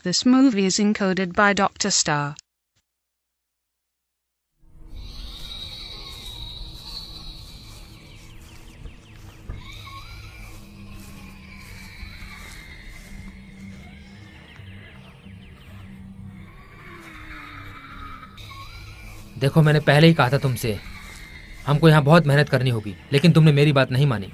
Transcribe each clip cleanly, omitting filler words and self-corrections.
This movie is encoded by Dr. Star. देखो, मैंने पहले ही कहा था तुमसे, हमको यहाँ बहुत मेहनत करनी होगी, लेकिन तुमने मेरी बात नहीं मानी।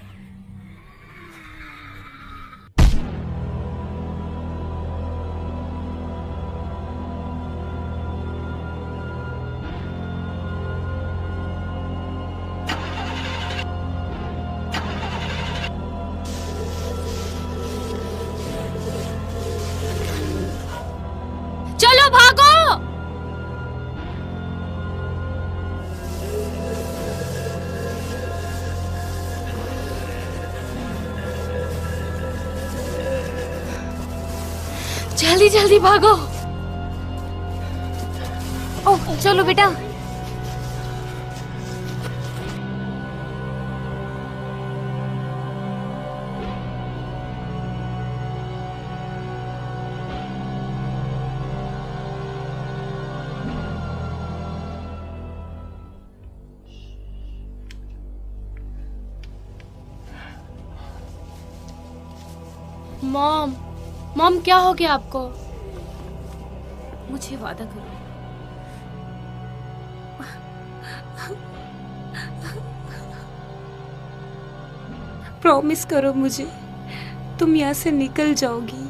चलो भागो। जल्दी जल्दी भागो। ओह, चलो बेटा। मॉम, मॉम क्या हो गया आपको? मुझे वादा करो। प्रॉमिस करो मुझे, तुम यहाँ से निकल जाओगी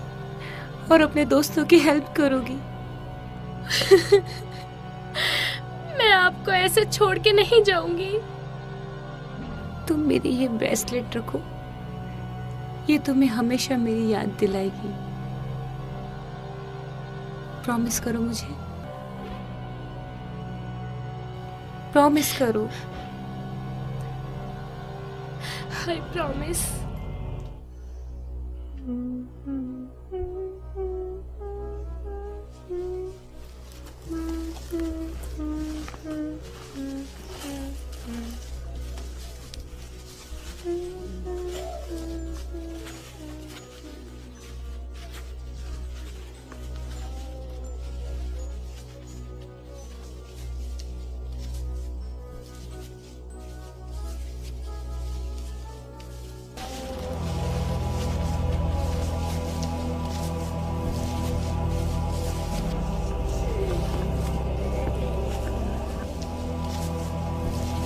और अपने दोस्तों की हेल्प करोगी। मैं आपको ऐसे छोड़ के नहीं जाऊंगी। तुम मेरी ये ब्रेसलेट रखो, ये तुम्हें हमेशा मेरी याद दिलाएगी। प्रॉमिस करो मुझे, प्रॉमिस करो। I promise.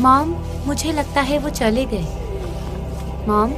मॉम, मुझे लगता है वो चले गए। मॉम,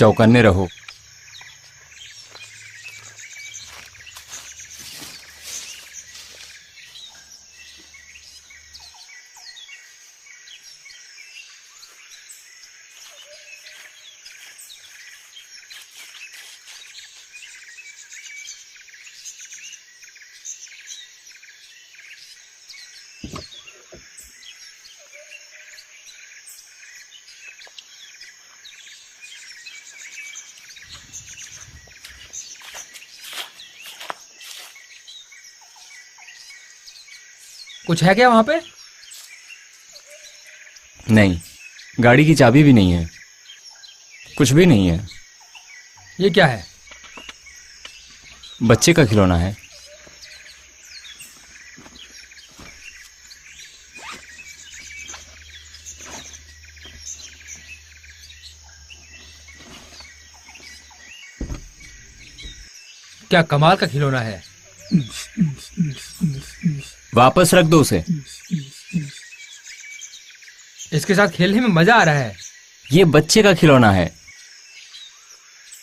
चौकन्ने रहो। कुछ है क्या वहां पे? नहीं, गाड़ी की चाबी भी नहीं है, कुछ भी नहीं है। ये क्या है? बच्चे का खिलौना है। क्या कमाल का खिलौना है। वापस रख दो उसे। इसके साथ खेलने में मजा आ रहा है। ये बच्चे का खिलौना है।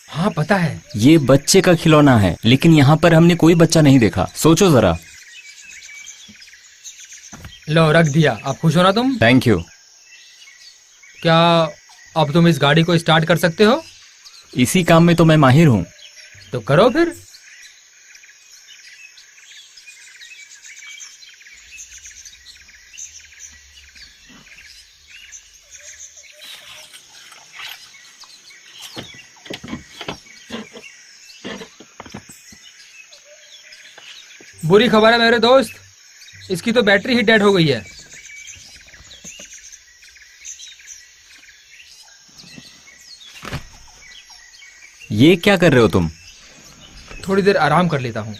हाँ पता है। ये बच्चे का खिलौना है, लेकिन यहाँ पर हमने कोई बच्चा नहीं देखा। सोचो जरा। लो रख दिया। अब खुश हो ना तुम? Thank you. क्या अब तुम इस गाड़ी को स्टार्ट कर सकते हो? इसी काम में तो मैं माहिर हूँ। तो करो फिर। बुरी खबर है मेरे दोस्त, इसकी तो बैटरी ही डेड हो गई है। ये क्या कर रहे हो तुम? थोड़ी देर आराम कर लेता हूं।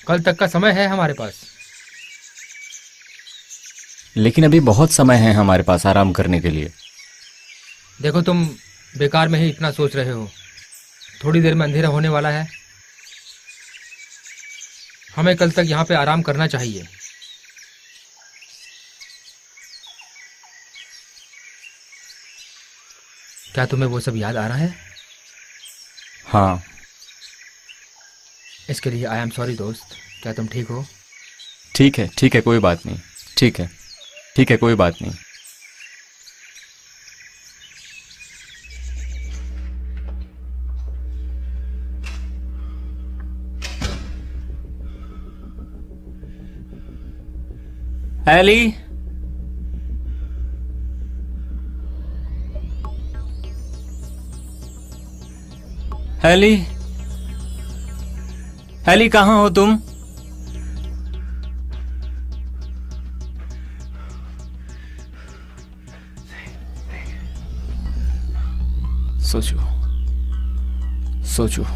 कल तक का समय है हमारे पास। लेकिन अभी बहुत समय है हमारे पास आराम करने के लिए। देखो तुम बेकार में ही इतना सोच रहे हो। थोड़ी देर में अंधेरा होने वाला है। हमें कल तक यहाँ पे आराम करना चाहिए। क्या तुम्हें वो सब याद आ रहा है? हाँ। इसके लिए आई एम सॉरी दोस्त। क्या तुम ठीक हो? ठीक है, कोई बात नहीं। ठीक है, कोई बात नहीं। एली, एली, एली कहाँ हो तुम? सोचो, सोचो।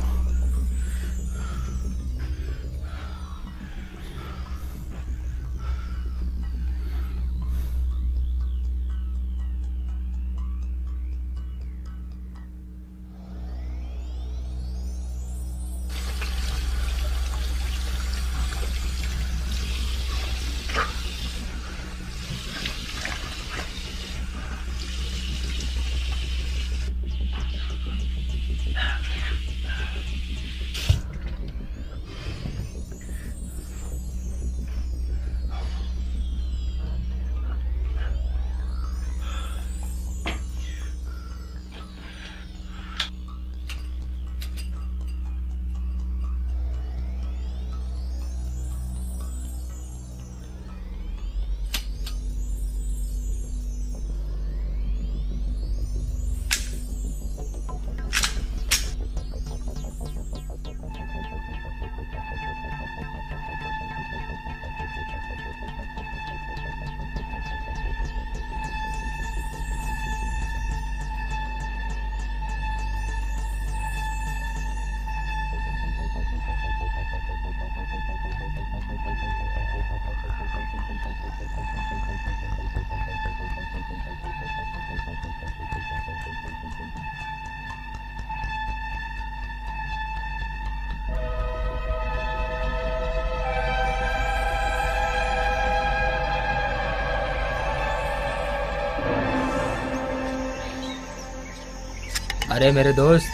अरे मेरे दोस्त,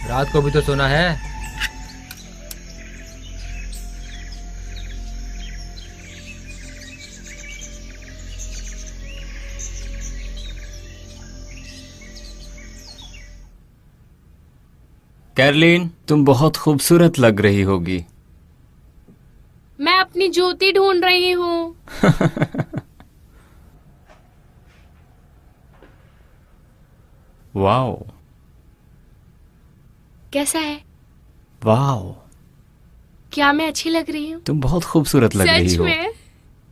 रात को भी तो सोना है। कैरलीन, तुम बहुत खूबसूरत लग रही होगी। मैं अपनी जूती ढूंढ रही हूँ। वाओ, कैसा है? वाओ, क्या मैं अच्छी लग रही हूँ? तुम बहुत खूबसूरत लग रही सच हो। में?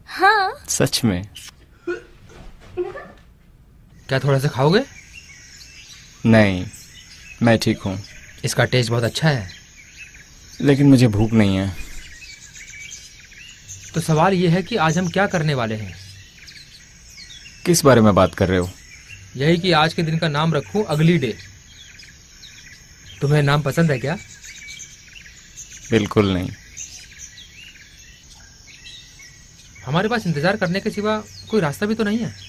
हाँ। सच में। क्या थोड़ा सा खाओगे? नहीं, मैं ठीक हूँ। इसका टेस्ट बहुत अच्छा है। लेकिन मुझे भूख नहीं है। तो सवाल ये है कि आज हम क्या करने वाले हैं। किस बारे में बात कर रहे हो? यही कि आज के दिन का नाम रखूं अगली डे। तुम्हें नाम पसंद है क्या? बिल्कुल नहीं। हमारे पास इंतजार करने के सिवा कोई रास्ता भी तो नहीं है।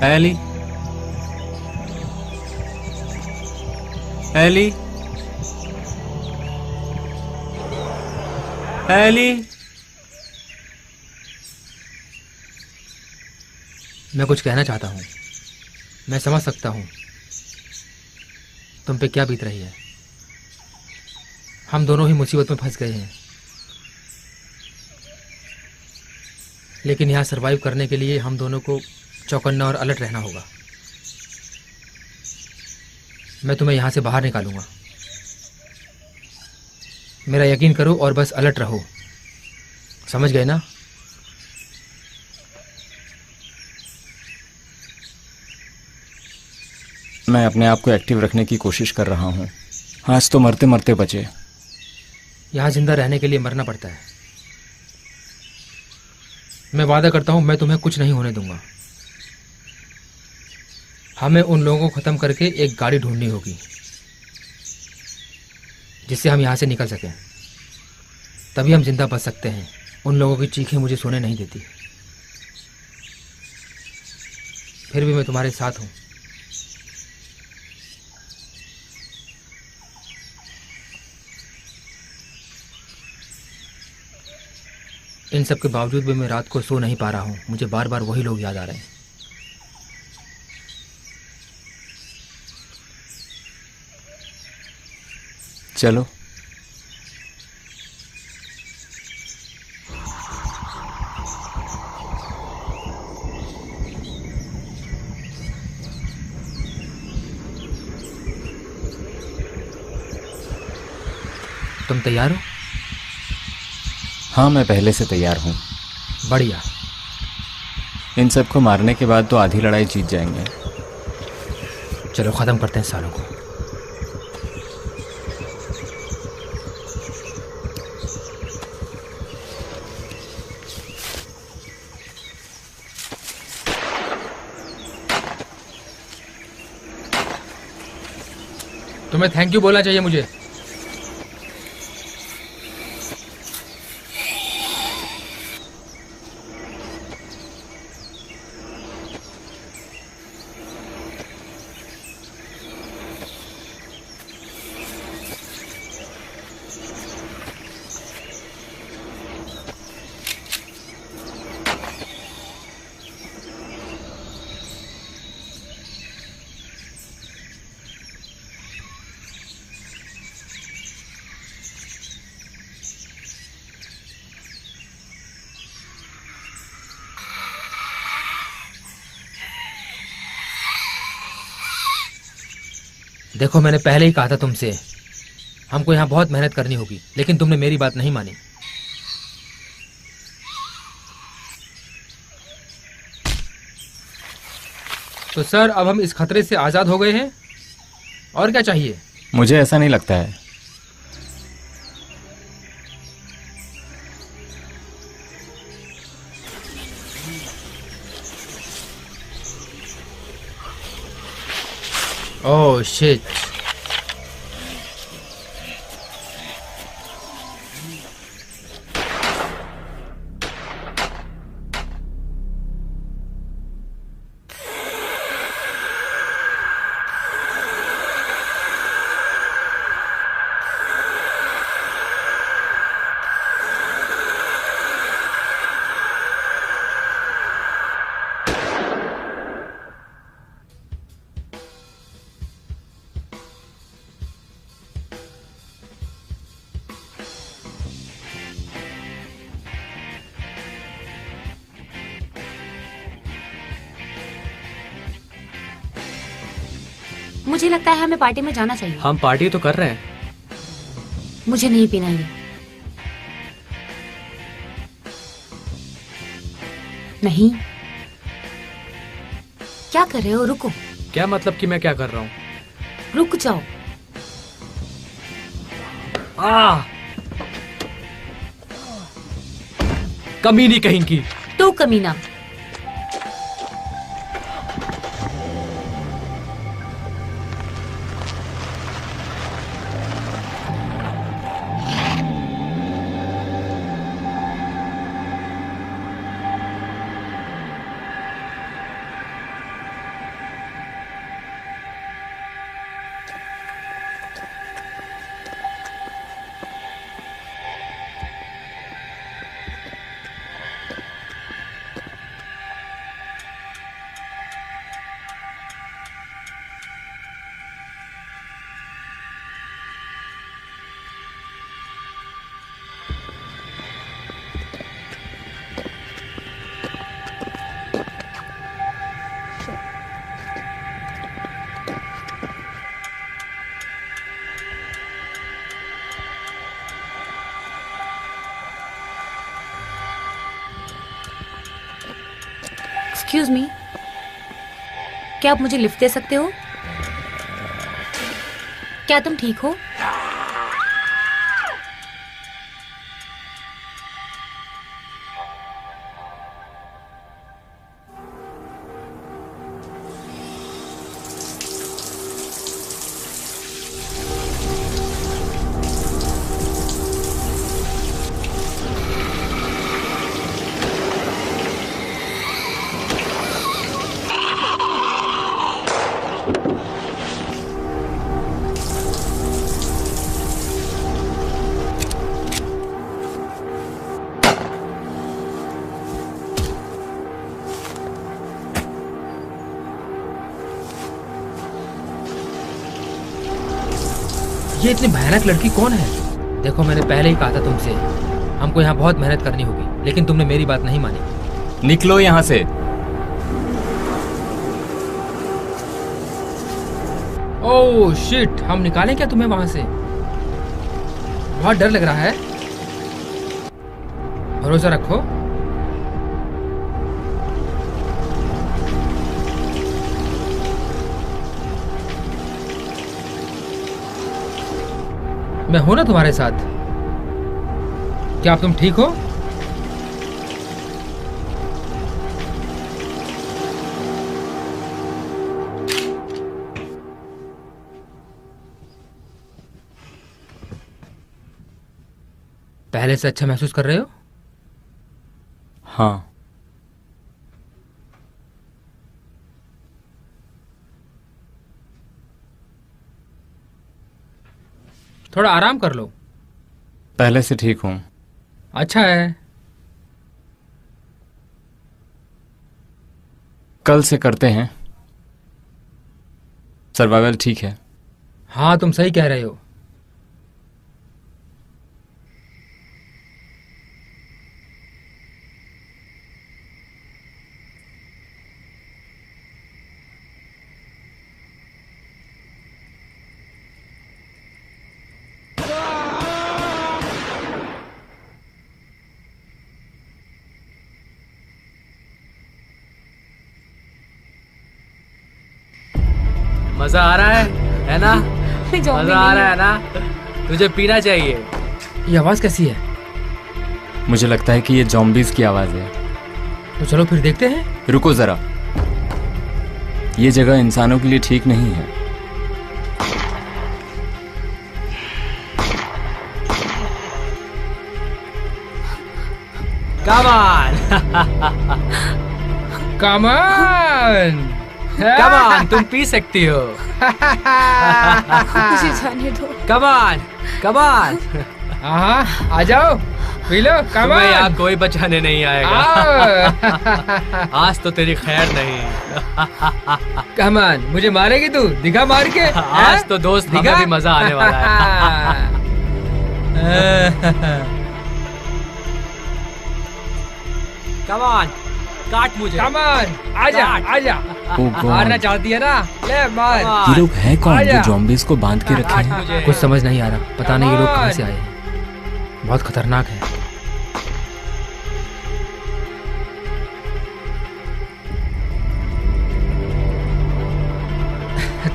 Ellie, Ellie, Ellie. मैं कुछ कहना चाहता हूँ। मैं समझ सकता हूँ तुम पे क्या बीत रही है। हम दोनों ही मुसीबत में फंस गए हैं, लेकिन यहाँ सरवाइव करने के लिए हम दोनों को चौकन्ना और अलर्ट रहना होगा। मैं तुम्हें यहाँ से बाहर निकालूंगा। मेरा यकीन करो और बस अलर्ट रहो। समझ गए ना? मैं अपने आप को एक्टिव रखने की कोशिश कर रहा हूँ। आज तो मरते मरते बचे। यहाँ जिंदा रहने के लिए मरना पड़ता है। मैं वादा करता हूँ मैं तुम्हें कुछ नहीं होने दूंगा। हमें उन लोगों को ख़त्म करके एक गाड़ी ढूंढनी होगी जिससे हम यहाँ से निकल सकें। तभी हम जिंदा बच सकते हैं। उन लोगों की चीखें मुझे सोने नहीं देती। फिर भी मैं तुम्हारे साथ हूँ। इन सब के बावजूद भी मैं रात को सो नहीं पा रहा हूँ। मुझे बार बार वही लोग याद आ रहे हैं। चलो। तुम तैयार हो? हाँ, मैं पहले से तैयार हूँ। बढ़िया। इन सबको मारने के बाद तो आधी लड़ाई जीत जाएंगे। चलो ख़त्म करते हैं सालों को। तुम्हें थैंक यू बोलना चाहिए मुझे। देखो, मैंने पहले ही कहा था तुमसे हमको यहाँ बहुत मेहनत करनी होगी, लेकिन तुमने मेरी बात नहीं मानी। तो सर, अब हम इस खतरे से आज़ाद हो गए हैं। और क्या चाहिए? मुझे ऐसा नहीं लगता है। Oh shit. मुझे लगता है हमें पार्टी में जाना चाहिए। हम पार्टी तो कर रहे हैं। मुझे नहीं पीना ये। नहीं। क्या कर रहे हो? रुको। क्या मतलब कि मैं क्या कर रहा हूँ? रुक जाओ। कमीनी कहीं की। तो कमीना। एक्सक्यूज मी, क्या आप मुझे लिफ्ट दे सकते हो? क्या तुम ठीक हो? ये इतनी भयानक लड़की कौन है? देखो, मैंने पहले ही कहा था तुमसे, हमको यहाँ बहुत मेहनत करनी होगी, लेकिन तुमने मेरी बात नहीं मानी। निकलो यहाँ से। ओह शिट, हम निकालें क्या तुम्हें वहां से? बहुत डर लग रहा है। भरोसा रखो। मैं हूं ना तुम्हारे साथ। क्या अब तुम ठीक हो? पहले से अच्छा महसूस कर रहे हो? हाँ। थोड़ा आराम कर लो। पहले से ठीक हूँ। अच्छा है। कल से करते हैं। सर्वाइवल ठीक है। हाँ, तुम सही कह रहे हो। मजा आ रहा है ना? मजा आ रहा है ना? तुझे पीना चाहिए। ये आवाज कैसी है? मुझे लगता है कि ये ज़ॉम्बीज़ की आवाज़ है। तो चलो फिर देखते हैं। रुको जरा, ये जगह इंसानों के लिए ठीक नहीं है। Come on. Come on. Come on, तुम पी सकती हो। मुझे जाने दो। Come on, come on. हाँ, आ जाओ, पी लो। Come तुम्हें on. यहाँ कोई बचाने नहीं आएगा। आओ। आज तो तेरी खैर नहीं। Come on, मुझे मारेगी तू? दिखा मार के। आज तो दोस्त हमें भी मजा आने वाला है। Come on, काट मुझे। Come on, आजा, आजा। मारना चाहती है ना? ले मार। ये लोग हैं कौन जो ज़ॉम्बीज़ को बांध के रखे हैं? मुझे। कुछ समझ नहीं आ रहा, पता नहीं ये लोग कहाँ से आए हैं। बहुत खतरनाक है।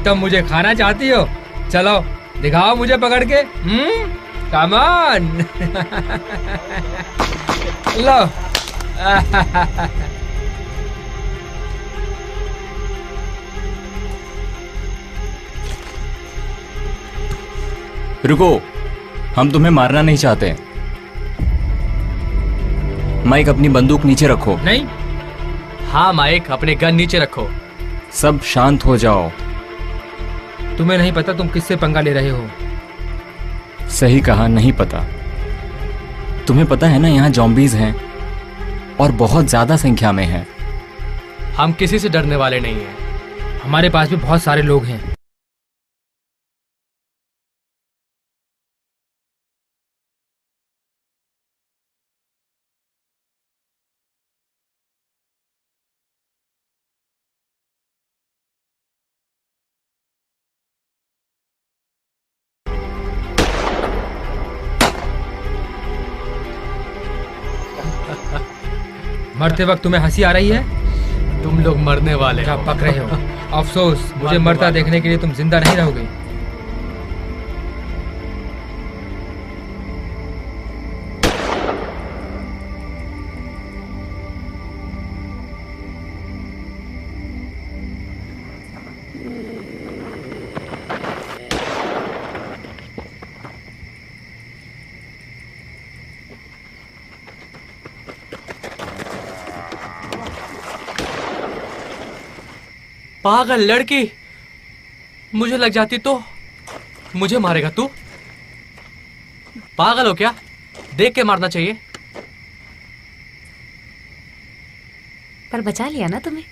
तुम मुझे खाना चाहती हो? चलो दिखाओ मुझे पकड़ के। Come on. लो। रुको, हम तुम्हें मारना नहीं चाहते। माइक, अपनी बंदूक नीचे रखो। नहीं। हाँ माइक, अपने गन नीचे रखो। सब शांत हो जाओ। तुम्हें नहीं पता तुम किससे पंगा ले रहे हो। सही कहा, नहीं पता। तुम्हें पता है ना यहाँ ज़ॉम्बीज़ हैं और बहुत ज्यादा संख्या में हैं। हम किसी से डरने वाले नहीं हैं। हमारे पास भी बहुत सारे लोग हैं। मरते वक्त तुम्हें हंसी आ रही है? तुम लोग मरने वाले क्या हो। पक रहे हो? अफसोस, मुझे मरता देखने के लिए तुम जिंदा नहीं रहोगे। पागल लड़की, मुझे लग जाती तो मुझे मारेगा तू? पागल हो क्या? देख के मारना चाहिए। पर बचा लिया ना तुम्हें।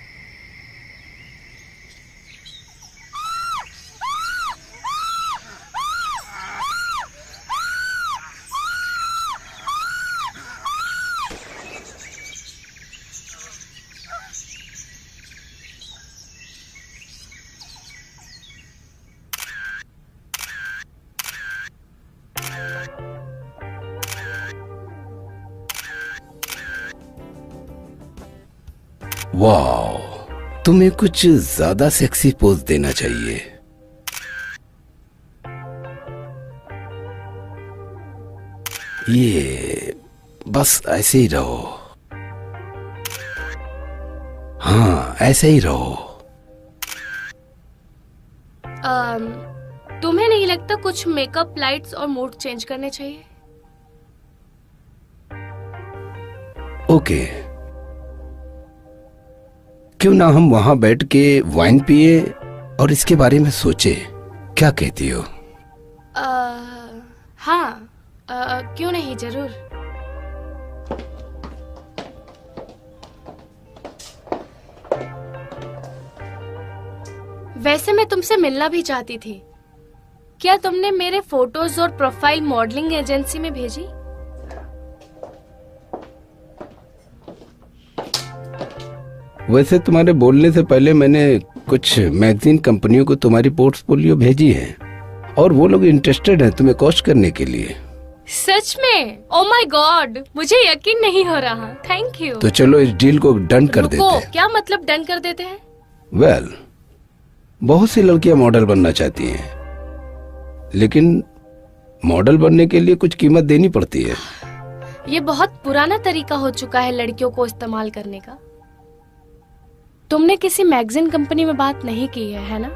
वाह, तुम्हें कुछ ज्यादा सेक्सी पोज देना चाहिए। ये बस ऐसे ही रहो। हाँ, ऐसे ही रहो। तुम्हें नहीं लगता कुछ मेकअप, लाइट्स और मूड चेंज करने चाहिए? ओके, क्यों ना हम वहां बैठ के वाइन पिए और इसके बारे में सोचे। क्या कहती हो? हाँ, क्यों नहीं, जरूर। वैसे मैं तुमसे मिलना भी चाहती थी। क्या तुमने मेरे फोटोज और प्रोफाइल मॉडलिंग एजेंसी में भेजी? वैसे तुम्हारे बोलने से पहले मैंने कुछ मैगजीन कंपनियों को तुम्हारी पोर्टफोलियो भेजी है और वो लोग इंटरेस्टेड हैं तुम्हें कोच करने के लिए। सच में? ओह माय गॉड, मुझे यकीन नहीं हो रहा। Thank you. तो चलो इस डील को डन कर देते हैं। क्या मतलब डन कर देते हैं? वेल, बहुत सी लड़कियां मॉडल बनना चाहती हैं, लेकिन मॉडल बनने के लिए कुछ कीमत देनी पड़ती है। ये बहुत पुराना तरीका हो चुका है लड़कियों को इस्तेमाल करने का। तुमने किसी मैगजीन कंपनी में बात नहीं की है ना?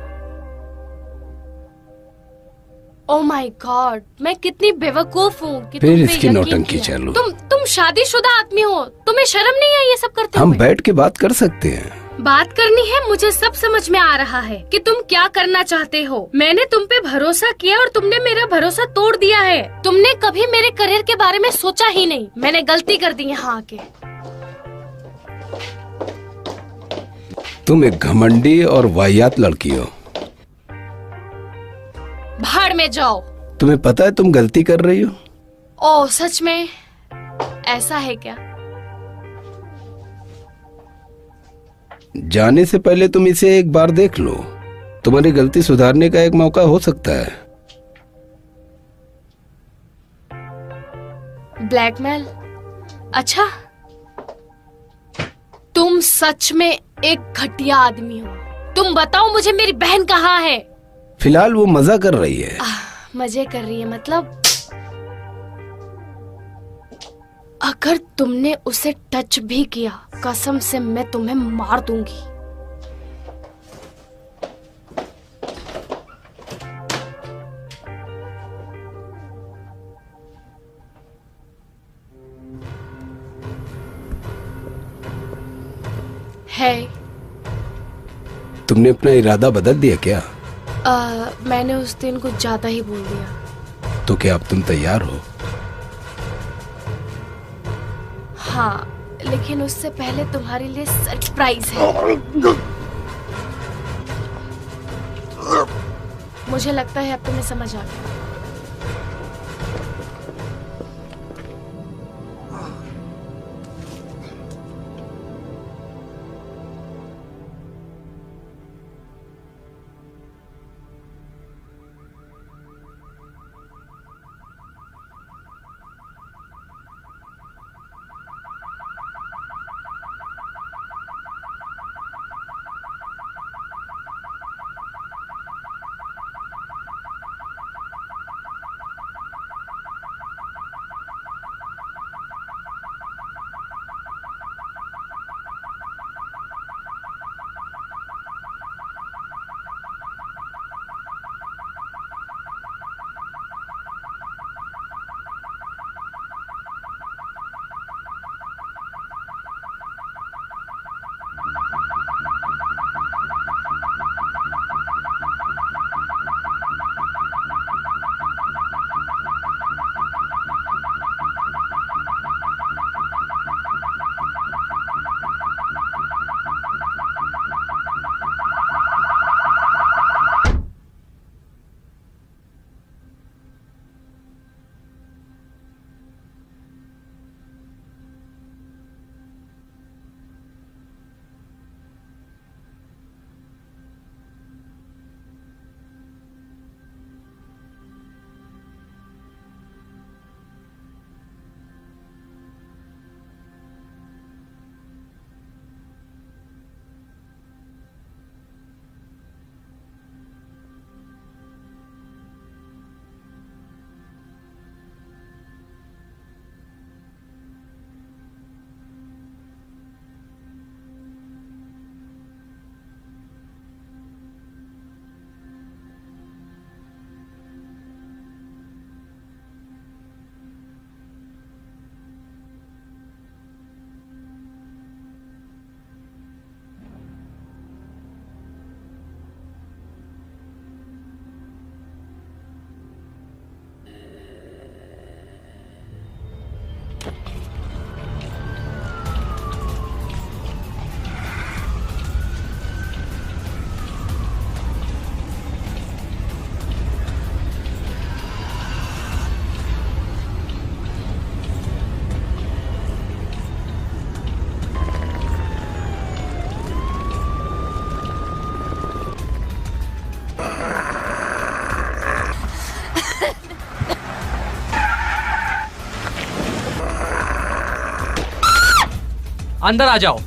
ओह माय गॉड, मैं कितनी बेवकूफ हूँ कि फिर तुम पे इसकी यकीन नौटंकी किया। चालू। तुम शादीशुदा आदमी हो, तुम्हें शर्म नहीं है ये सब करते हम हुए? बैठ के बात कर सकते हैं। बात करनी है, मुझे सब समझ में आ रहा है कि तुम क्या करना चाहते हो। मैंने तुम पे भरोसा किया और तुमने मेरा भरोसा तोड़ दिया है। तुमने कभी मेरे करियर के बारे में सोचा ही नहीं। मैंने गलती कर दी यहाँ आके। तुम एक घमंडी और वाहियात लड़की हो। भाड़ में जाओ। तुम्हें पता है तुम गलती कर रही हो? ओह सच में? ऐसा है क्या? जाने से पहले तुम इसे एक बार देख लो। तुम्हारी गलती सुधारने का एक मौका हो सकता है। ब्लैकमेल? अच्छा, तुम सच में एक घटिया आदमी हो। तुम बताओ मुझे मेरी बहन कहाँ है? फिलहाल वो मजा कर रही है। मजे कर रही है मतलब? अगर तुमने उसे टच भी किया, कसम से मैं तुम्हें मार दूंगी। है? तुमने अपना इरादा बदल दिया क्या? मैंने उस दिन कुछ ज्यादा ही बोल दिया। तो क्या अब तुम तैयार हो? हाँ, लेकिन उससे पहले तुम्हारे लिए सरप्राइज है। मुझे लगता है अब तुम्हें समझ आ गया। अंदर आ जाओ।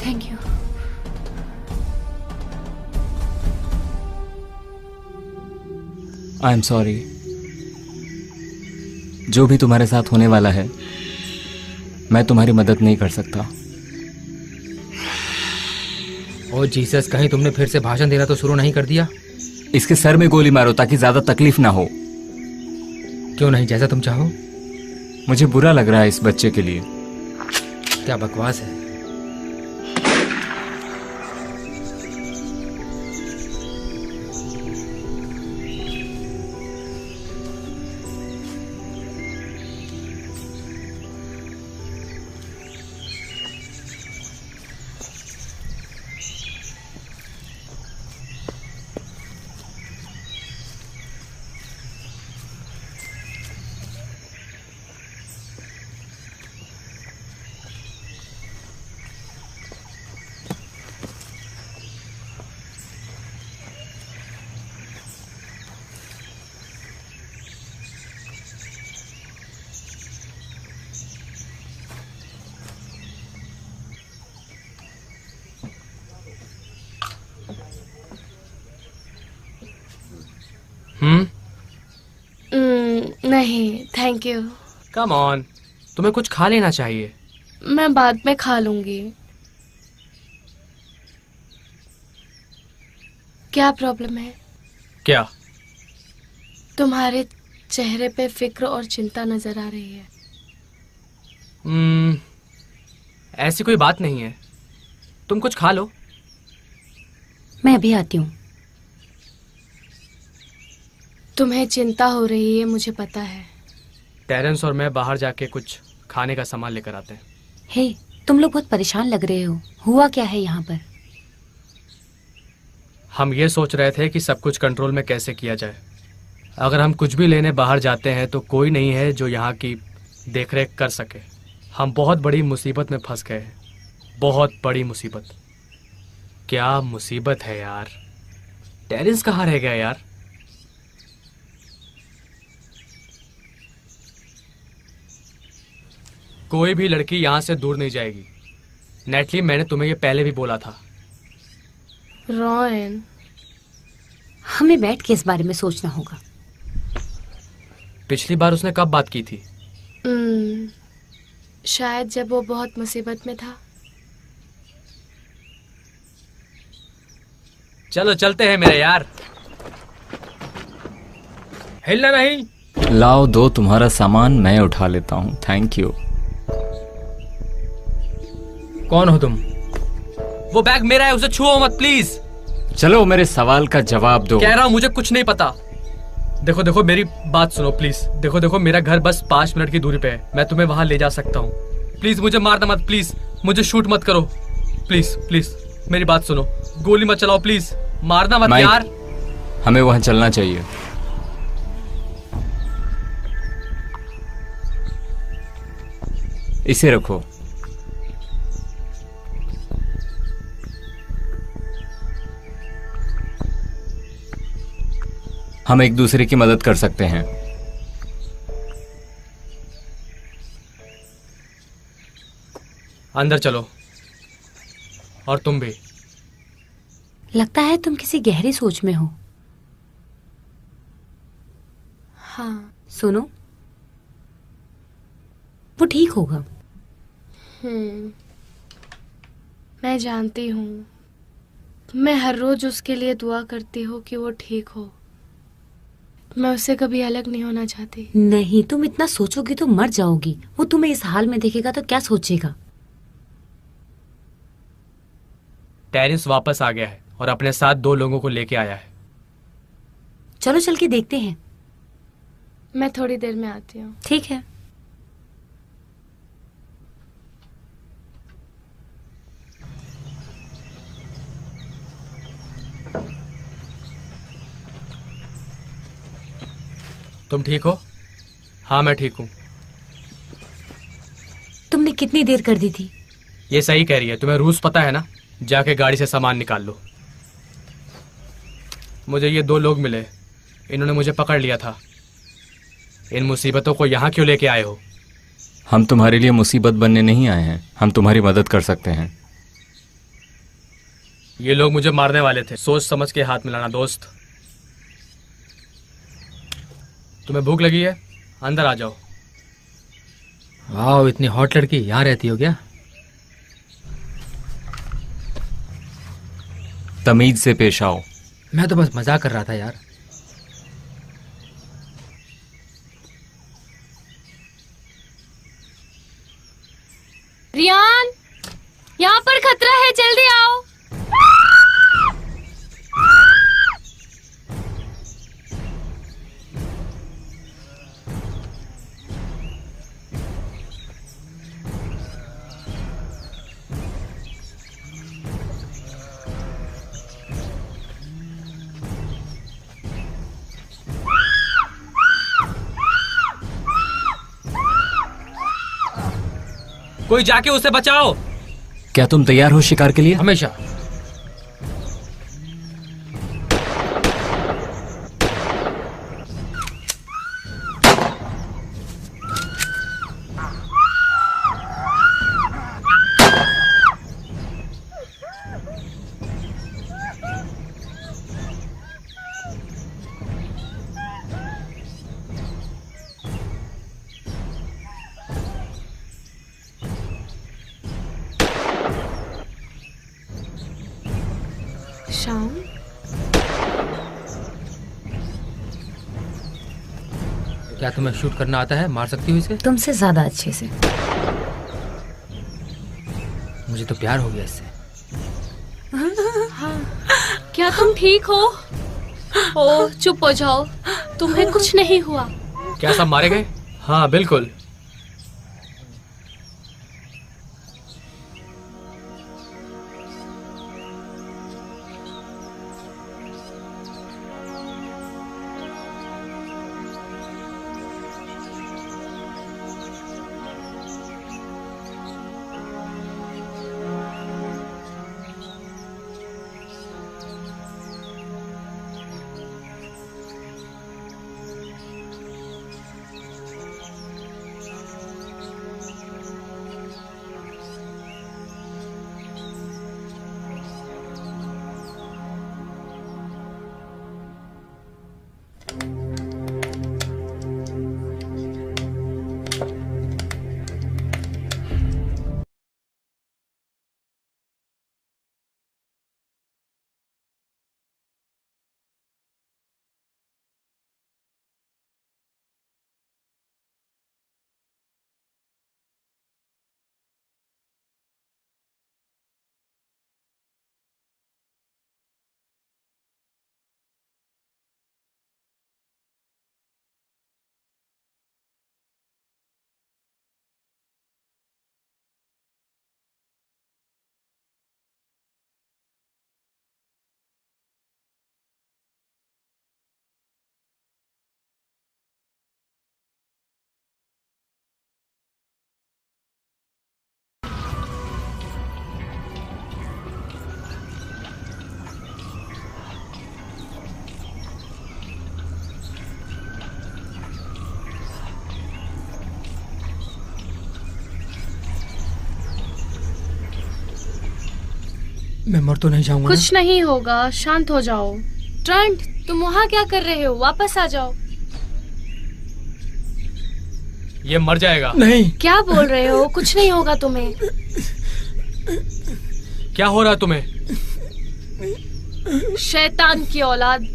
Thank you. I am sorry. जो भी तुम्हारे साथ होने वाला है, मैं तुम्हारी मदद नहीं कर सकता। ओ जीसस, कहीं तुमने फिर से भाषण देना तो शुरू नहीं कर दिया? इसके सर में गोली मारो ताकि ज्यादा तकलीफ ना हो। क्यों नहीं, जैसा तुम चाहो। मुझे बुरा लग रहा है इस बच्चे के लिए। क्या बकवास है। नहीं थैंक यू। कम ऑन, तुम्हें कुछ खा लेना चाहिए। मैं बाद में खा लूंगी। क्या प्रॉब्लम है? क्या? तुम्हारे चेहरे पे फिक्र और चिंता नजर आ रही है। ऐसी कोई बात नहीं है, तुम कुछ खा लो। मैं अभी आती हूँ। तुम्हें चिंता हो रही है, मुझे पता है। टेरेंस और मैं बाहर जाके कुछ खाने का सामान लेकर आते हैं। हे, तुम लोग बहुत परेशान लग रहे हो। हुआ क्या है यहाँ पर? हम ये सोच रहे थे कि सब कुछ कंट्रोल में कैसे किया जाए। अगर हम कुछ भी लेने बाहर जाते हैं तो कोई नहीं है जो यहाँ की देखरेख कर सके। हम बहुत बड़ी मुसीबत में फंस गए हैं, बहुत बड़ी मुसीबत। क्या मुसीबत है यार। टेरेंस कहाँ रह गया यार? कोई भी लड़की यहाँ से दूर नहीं जाएगी। नेटली, मैंने तुम्हें ये पहले भी बोला था। रॉयन, हमें बैठ के इस बारे में सोचना होगा। पिछली बार उसने कब बात की थी? शायद जब वो बहुत मुसीबत में था। चलो चलते हैं मेरे यार। हिलना नहीं। लाओ, दो तुम्हारा सामान मैं उठा लेता हूँ। Thank you. कौन हो तुम? वो बैग मेरा है, उसे छुओ मत प्लीज। चलो मेरे सवाल का जवाब दो। कह रहा हूं मुझे कुछ नहीं पता। देखो देखो मेरी बात सुनो प्लीज। देखो देखो मेरा घर बस 5 मिनट की दूरी पे है। मैं तुम्हें वहां ले जा सकता हूँ। प्लीज मुझे मारना मत, प्लीज मुझे शूट मत करो। प्लीज प्लीज मेरी बात सुनो, गोली मत चलाओ प्लीज, मारना मत यार। हमें वहां चलना चाहिए। इसे रखो। हम एक दूसरे की मदद कर सकते हैं। अंदर चलो। और तुम भी। लगता है तुम किसी गहरी सोच में हो। हाँ। सुनो, वो ठीक होगा। मैं जानती हूँ। मैं हर रोज उसके लिए दुआ करती हूँ कि वो ठीक हो। मैं उससे कभी अलग नहीं होना चाहती। नहीं, तुम इतना सोचोगी तो मर जाओगी। वो तुम्हें इस हाल में देखेगा तो क्या सोचेगा? टेरेंस वापस आ गया है और अपने साथ 2 लोगों को लेके आया है। चलो चल के देखते हैं। मैं थोड़ी देर में आती हूँ। ठीक है। तुम ठीक हो? हाँ मैं ठीक हूँ। तुमने कितनी देर कर दी थी? ये सही कह रही है। तुम्हें रूल्स पता है ना? जाके गाड़ी से सामान निकाल लो। मुझे ये 2 लोग मिले, इन्होंने मुझे पकड़ लिया था। इन मुसीबतों को यहाँ क्यों लेके आए हो? हम तुम्हारे लिए मुसीबत बनने नहीं आए हैं, हम तुम्हारी मदद कर सकते हैं। ये लोग मुझे मारने वाले थे। सोच समझ के हाथ मिलाना दोस्त। तुम्हें भूख लगी है? अंदर आ जाओ। वाह, इतनी हॉट लड़की यहाँ रहती हो क्या? तमीज से पेश आओ। मैं तो बस मजाक कर रहा था यार। रियान, यहाँ पर खतरा है, जल्दी आओ। कोई जाके उसे बचाओ। क्या तुम तैयार हो शिकार के लिए? हमेशा। शाम, क्या तुम्हें शूट करना आता है? मार सकती हो इसे? तुमसे ज्यादा अच्छे से। मुझे तो प्यार हो गया इससे। क्या तुम ठीक हो? ओ, चुप हो जाओ, तुम्हें कुछ नहीं हुआ। क्या सब मारे गए? हाँ बिल्कुल। मैं मर तो नहीं जाऊंगा कुछ नहीं होगा, शांत हो जाओ। ट्रेंट, तुम वहाँ क्या कर रहे हो? वापस आ जाओ। ये मर जाएगा। नहीं। क्या बोल रहे हो? कुछ नहीं होगा तुम्हें। क्या हो रहा है तुम्हें? शैतान की औलाद।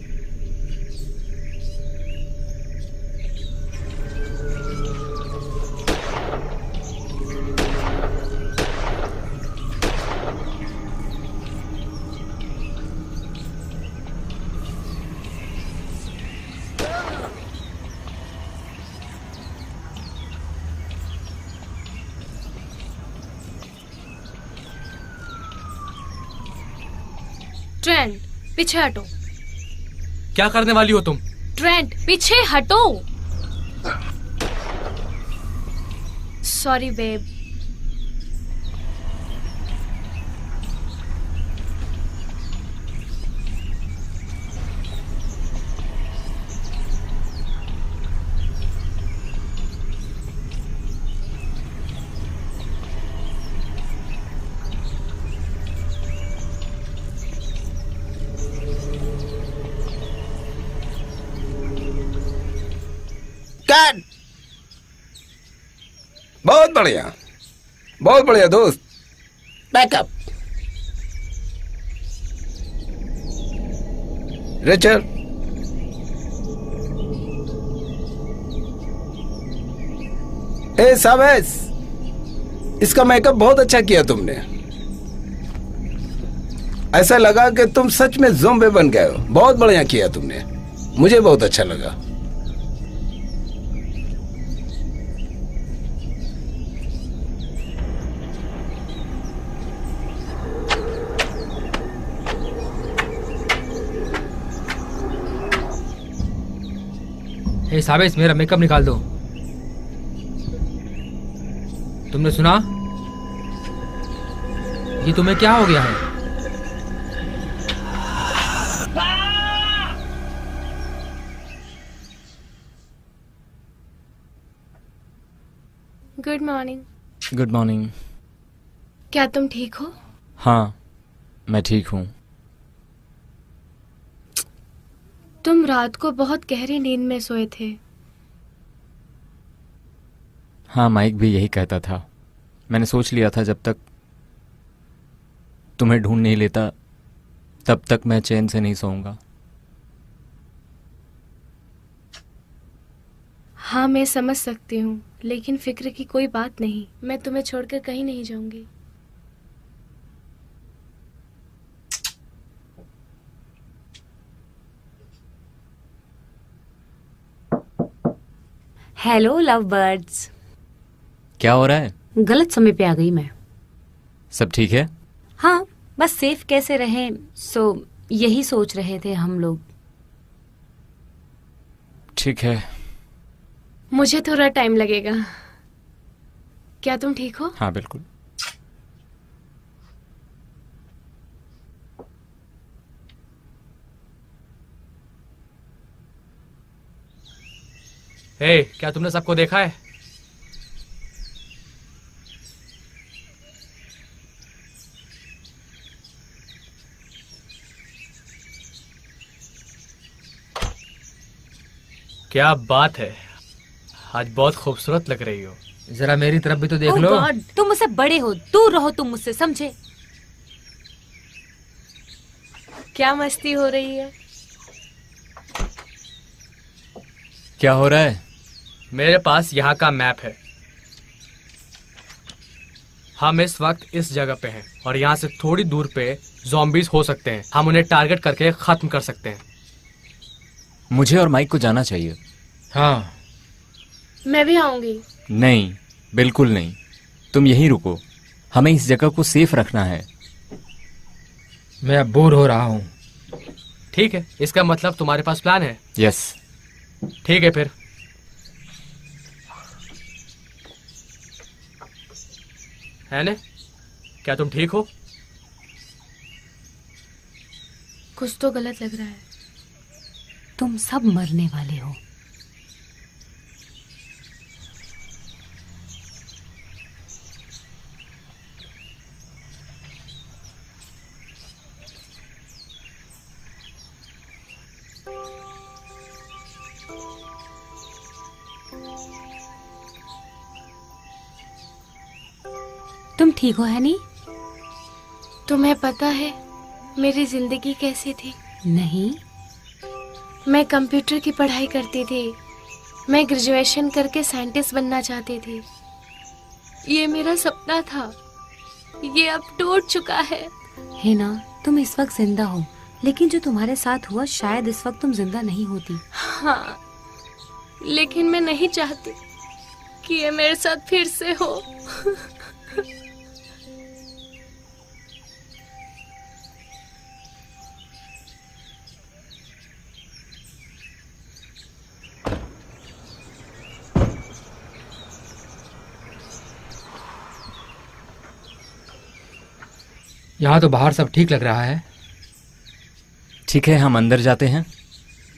ट्रेंट, पीछे हटो। क्या करने वाली हो तुम? ट्रेंट, पीछे हटो। Sorry babe. कट। बहुत बढ़िया दोस्त, बैकअप। रिचर्ड, ए सावेस, इसका मेकअप बहुत अच्छा किया तुमने। ऐसा लगा कि तुम सच में ज़ॉम्बी बन गए हो। बहुत बढ़िया किया तुमने, मुझे बहुत अच्छा लगा। हे सावेस, मेरा मेकअप निकाल दो। तुमने सुना? ये तुम्हें क्या हो गया है? Good morning. Good morning. क्या तुम ठीक हो? हाँ, मैं ठीक हूँ। तुम रात को बहुत गहरी नींद में सोए थे। हाँ, माइक भी यही कहता था। मैंने सोच लिया था जब तक तुम्हें ढूंढ नहीं लेता तब तक मैं चैन से नहीं सोऊंगा। हाँ, मैं समझ सकती हूँ, लेकिन फिक्र की कोई बात नहीं। मैं तुम्हें छोड़कर कहीं नहीं जाऊंगी। Hello love birds. क्या हो रहा है? गलत समय पे आ गई मैं। सब ठीक है? हाँ, बस सेफ कैसे रहें, सो यही सोच रहे थे हम लोग। ठीक है। मुझे थोड़ा टाइम लगेगा। क्या तुम ठीक हो? हाँ, बिल्कुल। हे, क्या तुमने सबको देखा है? क्या बात है, आज बहुत खूबसूरत लग रही हो। जरा मेरी तरफ भी तो देख Oh लो। God, तुम मुझसे बड़े हो, दूर रहो तुम मुझसे, समझे? क्या मस्ती हो रही है? क्या हो रहा है? मेरे पास यहाँ का मैप है। हम इस वक्त इस जगह पे हैं और यहाँ से थोड़ी दूर पे ज़ॉम्बीज़ हो सकते हैं। हम उन्हें टारगेट करके खत्म कर सकते हैं। मुझे और माइक को जाना चाहिए। हाँ, मैं भी आऊंगी। नहीं, बिल्कुल नहीं। तुम यहीं रुको। हमें इस जगह को सेफ रखना है। मैं अब बोर हो रहा हूँ। ठीक है, इसका मतलब तुम्हारे पास प्लान है। यस। ठीक है फिर। है ना? क्या तुम ठीक हो? कुछ तो गलत लग रहा है। तुम सब मरने वाले हो। तुम ठीक हो हैनी? तुम्हें पता है मेरी जिंदगी कैसी थी? नहीं। मैं कंप्यूटर की पढ़ाई करती थी। मैं ग्रेजुएशन करके साइंटिस्ट बनना चाहती थी। ये मेरा सपना था। ये अब टूट चुका है। है ना, तुम इस वक्त जिंदा हो, लेकिन जो तुम्हारे साथ हुआ शायद इस वक्त तुम जिंदा नहीं होती। हाँ, लेकिन मैं नहीं चाहती कि ये मेरे साथ फिर से हो। यहाँ तो बाहर सब ठीक लग रहा है। ठीक है, हम अंदर जाते हैं।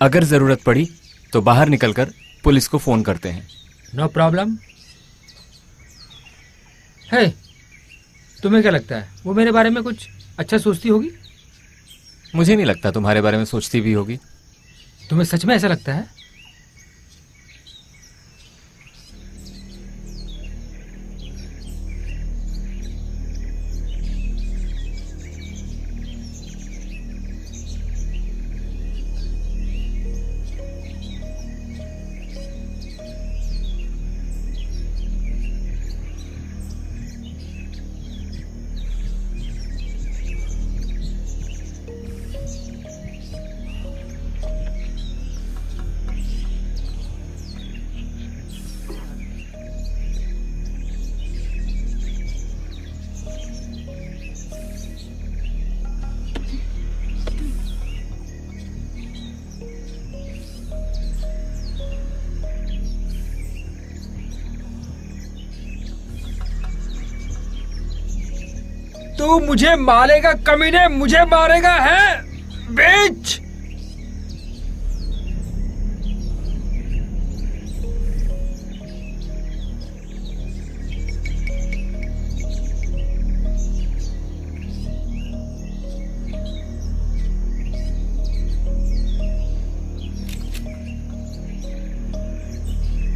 अगर जरूरत पड़ी तो बाहर निकलकर पुलिस को फोन करते हैं। No problem. है, तुम्हें क्या लगता है वो मेरे बारे में कुछ अच्छा सोचती होगी? मुझे नहीं लगता तुम्हारे बारे में सोचती भी होगी। तुम्हें सच में ऐसा लगता है? तू मुझे मारेगा कमीने, मुझे मारेगा है बिच।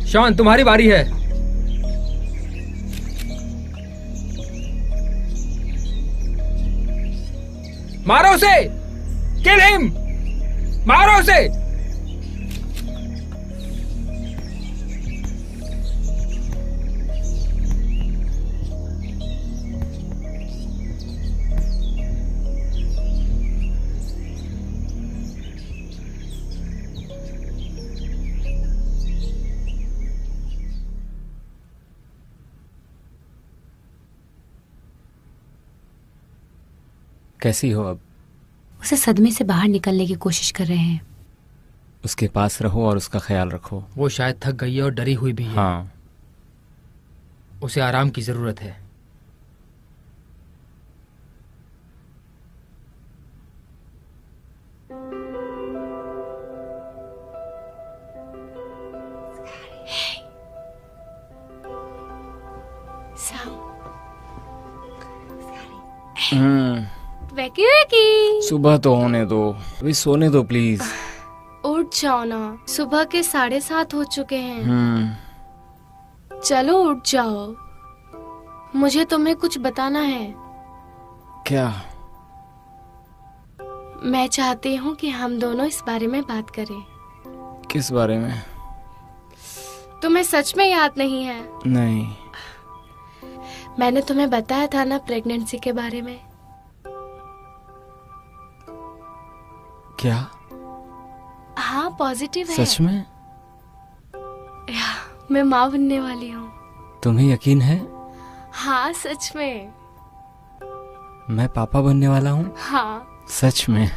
शॉन, तुम्हारी बारी है। मारो उसे, किल हिम, मारो उसे। कैसी हो अब? उसे सदमे से बाहर निकलने की कोशिश कर रहे हैं। उसके पास रहो और उसका ख्याल रखो। वो शायद थक गई है और डरी हुई भी है। हाँ, उसे आराम की जरूरत है। वेकी वेकी, सुबह तो होने दो, अभी सोने दो प्लीज। उठ जाओ ना, सुबह के 7:30 हो चुके हैं। चलो उठ जाओ, मुझे तुम्हें कुछ बताना है। क्या? मैं चाहती हूँ कि हम दोनों इस बारे में बात करें। किस बारे में? तुम्हें सच में याद नहीं है? नहीं। मैंने तुम्हें बताया था ना प्रेगनेंसी के बारे में। क्या? हाँ, पॉजिटिव है। सच में? मैं माँ बनने वाली हूँ। तुम्हें यकीन है? हाँ, सच में। मैं पापा बनने वाला हूँ? हाँ। सच में?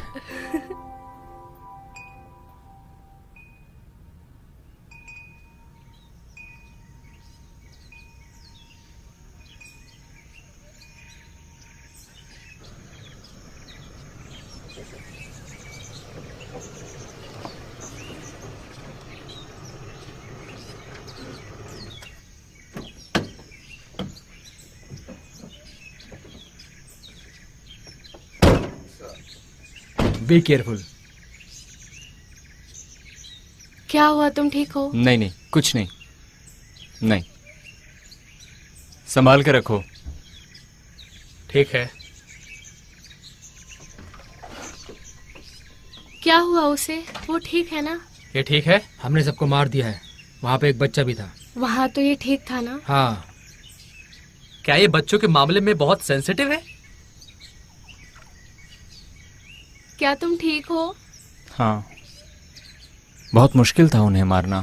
Be careful. क्या हुआ, तुम ठीक हो? नहीं नहीं, कुछ नहीं। नहीं, संभाल के रखो। ठीक है। क्या हुआ उसे? वो ठीक है ना? ये ठीक है। हमने सबको मार दिया है। वहाँ पे एक बच्चा भी था। वहाँ तो ये ठीक था ना? हाँ। क्या ये बच्चों के मामले में बहुत सेंसिटिव है? क्या तुम ठीक हो? हाँ, बहुत मुश्किल था उन्हें मारना।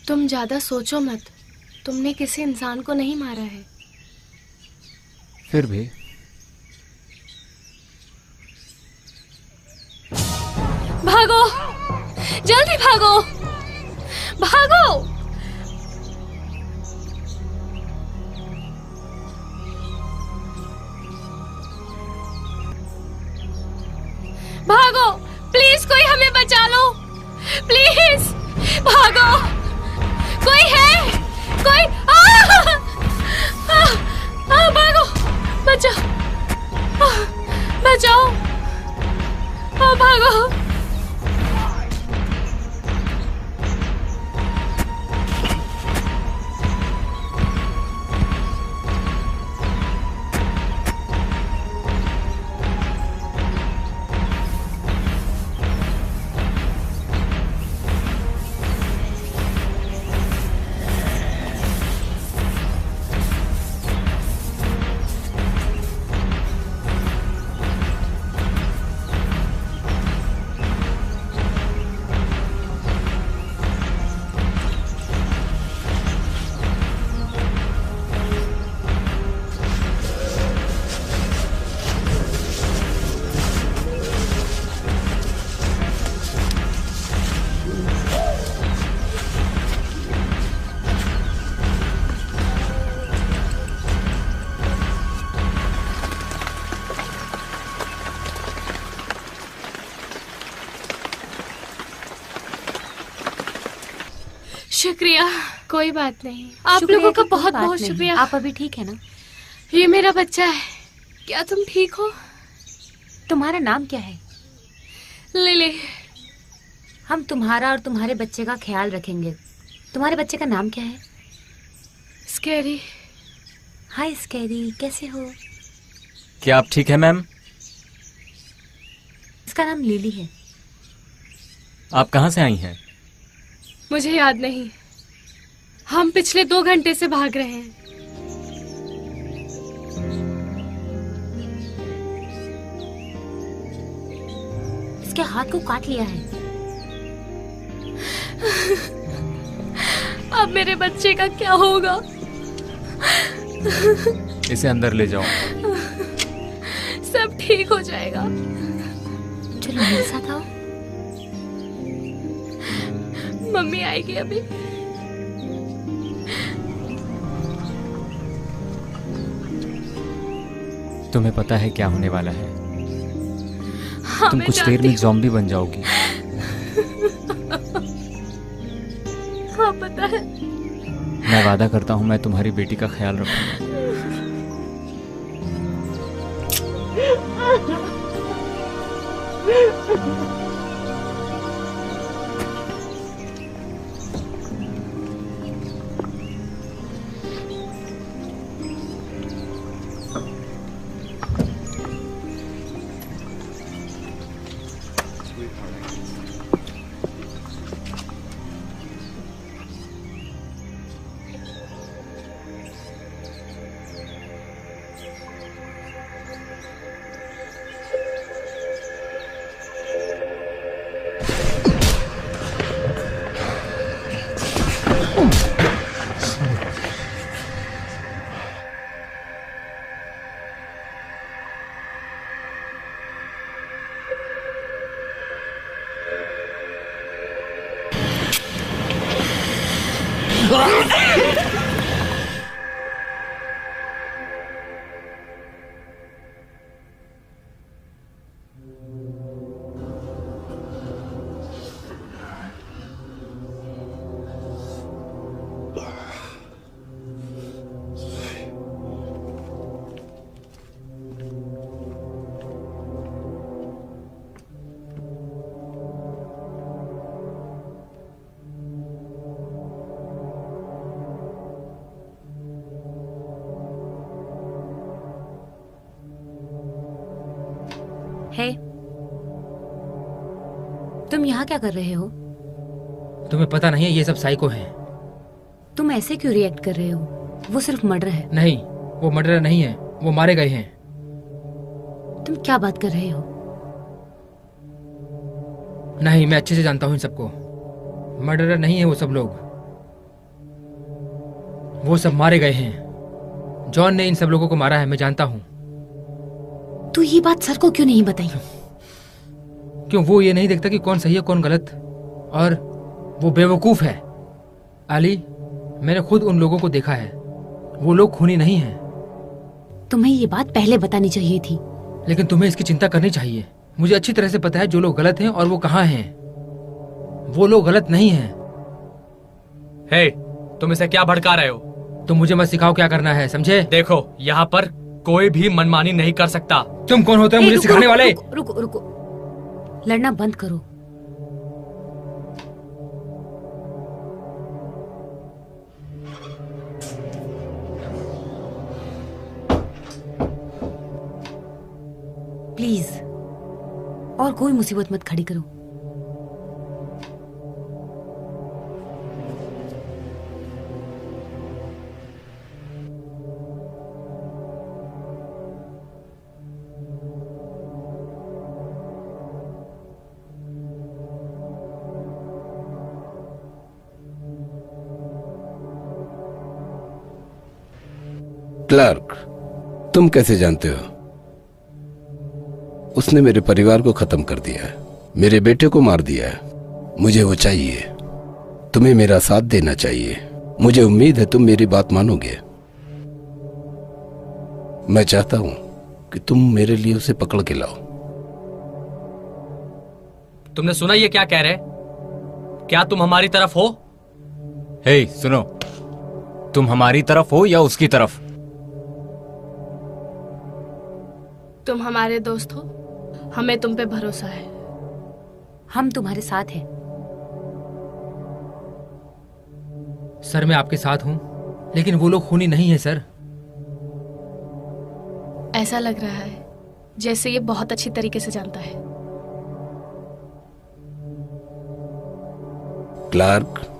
तुम ज्यादा सोचो मत, तुमने किसी इंसान को नहीं मारा है। फिर भी भागो, जल्दी भागो, भागो। भागो, प्लीज कोई हमें बचा लो, प्लीज भागो। कोई है? कोई? भागो, बचाओ, बचाओ, भागो। शुक्रिया। कोई बात नहीं, आप शुक्रिया लोगों का की कोई बहुत बात बहुत नहीं। शुक्रिया। आप अभी ठीक है ना? ये मेरा बच्चा है। क्या तुम ठीक हो? तुम्हारा नाम क्या है? लिली। हम तुम्हारा और तुम्हारे बच्चे का ख्याल रखेंगे। तुम्हारे बच्चे का नाम क्या है? स्कैरी। हाय स्कैरी, कैसे हो? क्या आप ठीक है मैम? इसका नाम लिली है। आप कहाँ से आई हैं? मुझे याद नहीं, हम पिछले 2 घंटे से भाग रहे हैं। इसके हाथ को काट लिया है। अब मेरे बच्चे का क्या होगा? इसे अंदर ले जाओ। सब ठीक हो जाएगा। चलो मेरे साथ आओ। मम्मी आएगी अभी। तुम्हें पता है क्या होने वाला है? हाँ, तुम मैं कुछ देर जानती में हूँ। ज़ॉम्बी बन जाओगी। हाँ पता है। मैं वादा करता हूँ मैं तुम्हारी बेटी का ख्याल रखूंगा। हे, तुम यहाँ क्या कर रहे हो? तुम्हें पता नहीं है ये सब साइको हैं। तुम ऐसे क्यों रिएक्ट कर रहे हो? वो सिर्फ मर्डर है। नहीं, वो मर्डर नहीं है, वो मारे गए हैं। तुम क्या बात कर रहे हो? नहीं, मैं अच्छे से जानता हूँ इन सबको। मर्डरर नहीं है वो सब लोग, वो सब मारे गए हैं। जॉन ने इन सब लोगों को मारा है, मैं जानता हूँ। तू ये बात सर को क्यों नहीं बताई? क्यों, वो ये नहीं देखता कि कौन सही है कौन गलत? और वो बेवकूफ है। आली, मैंने खुद उन लोगों को देखा है, वो लोग खूनी नहीं हैं। तुम्हें ये बात पहले बतानी चाहिए थी। लेकिन तुम्हें इसकी चिंता करनी चाहिए। मुझे अच्छी तरह से पता है जो लोग गलत हैं और वो कहाँ हैं। वो लोग गलत नहीं हैं। हे, तुम इसे क्या भड़का रहे हो? तुम मुझे मत सिखाओ क्या करना है, समझे? देखो, यहाँ पर कोई भी मनमानी नहीं कर सकता। तुम कौन होते हो मुझे सिखाने वाले? रुको, रुको, लड़ना बंद करो। प्लीज, और कोई मुसीबत मत खड़ी करो। क्लार्क, तुम कैसे जानते हो? उसने मेरे परिवार को खत्म कर दिया है, मेरे बेटे को मार दिया है। मुझे वो चाहिए। तुम्हें मेरा साथ देना चाहिए। मुझे उम्मीद है तुम मेरी बात मानोगे। मैं चाहता हूं कि तुम मेरे लिए उसे पकड़ के लाओ। तुमने सुना ये क्या कह रहे? क्या तुम हमारी तरफ हो? हे सुनो, तुम हमारी तरफ हो या उसकी तरफ? तुम हमारे दोस्त हो, हमें तुम पे भरोसा है। हम तुम्हारे साथ हैं। सर मैं आपके साथ हूं, लेकिन वो लोग खूनी नहीं है सर। ऐसा लग रहा है जैसे ये बहुत अच्छी तरीके से जानता है। क्लार्क,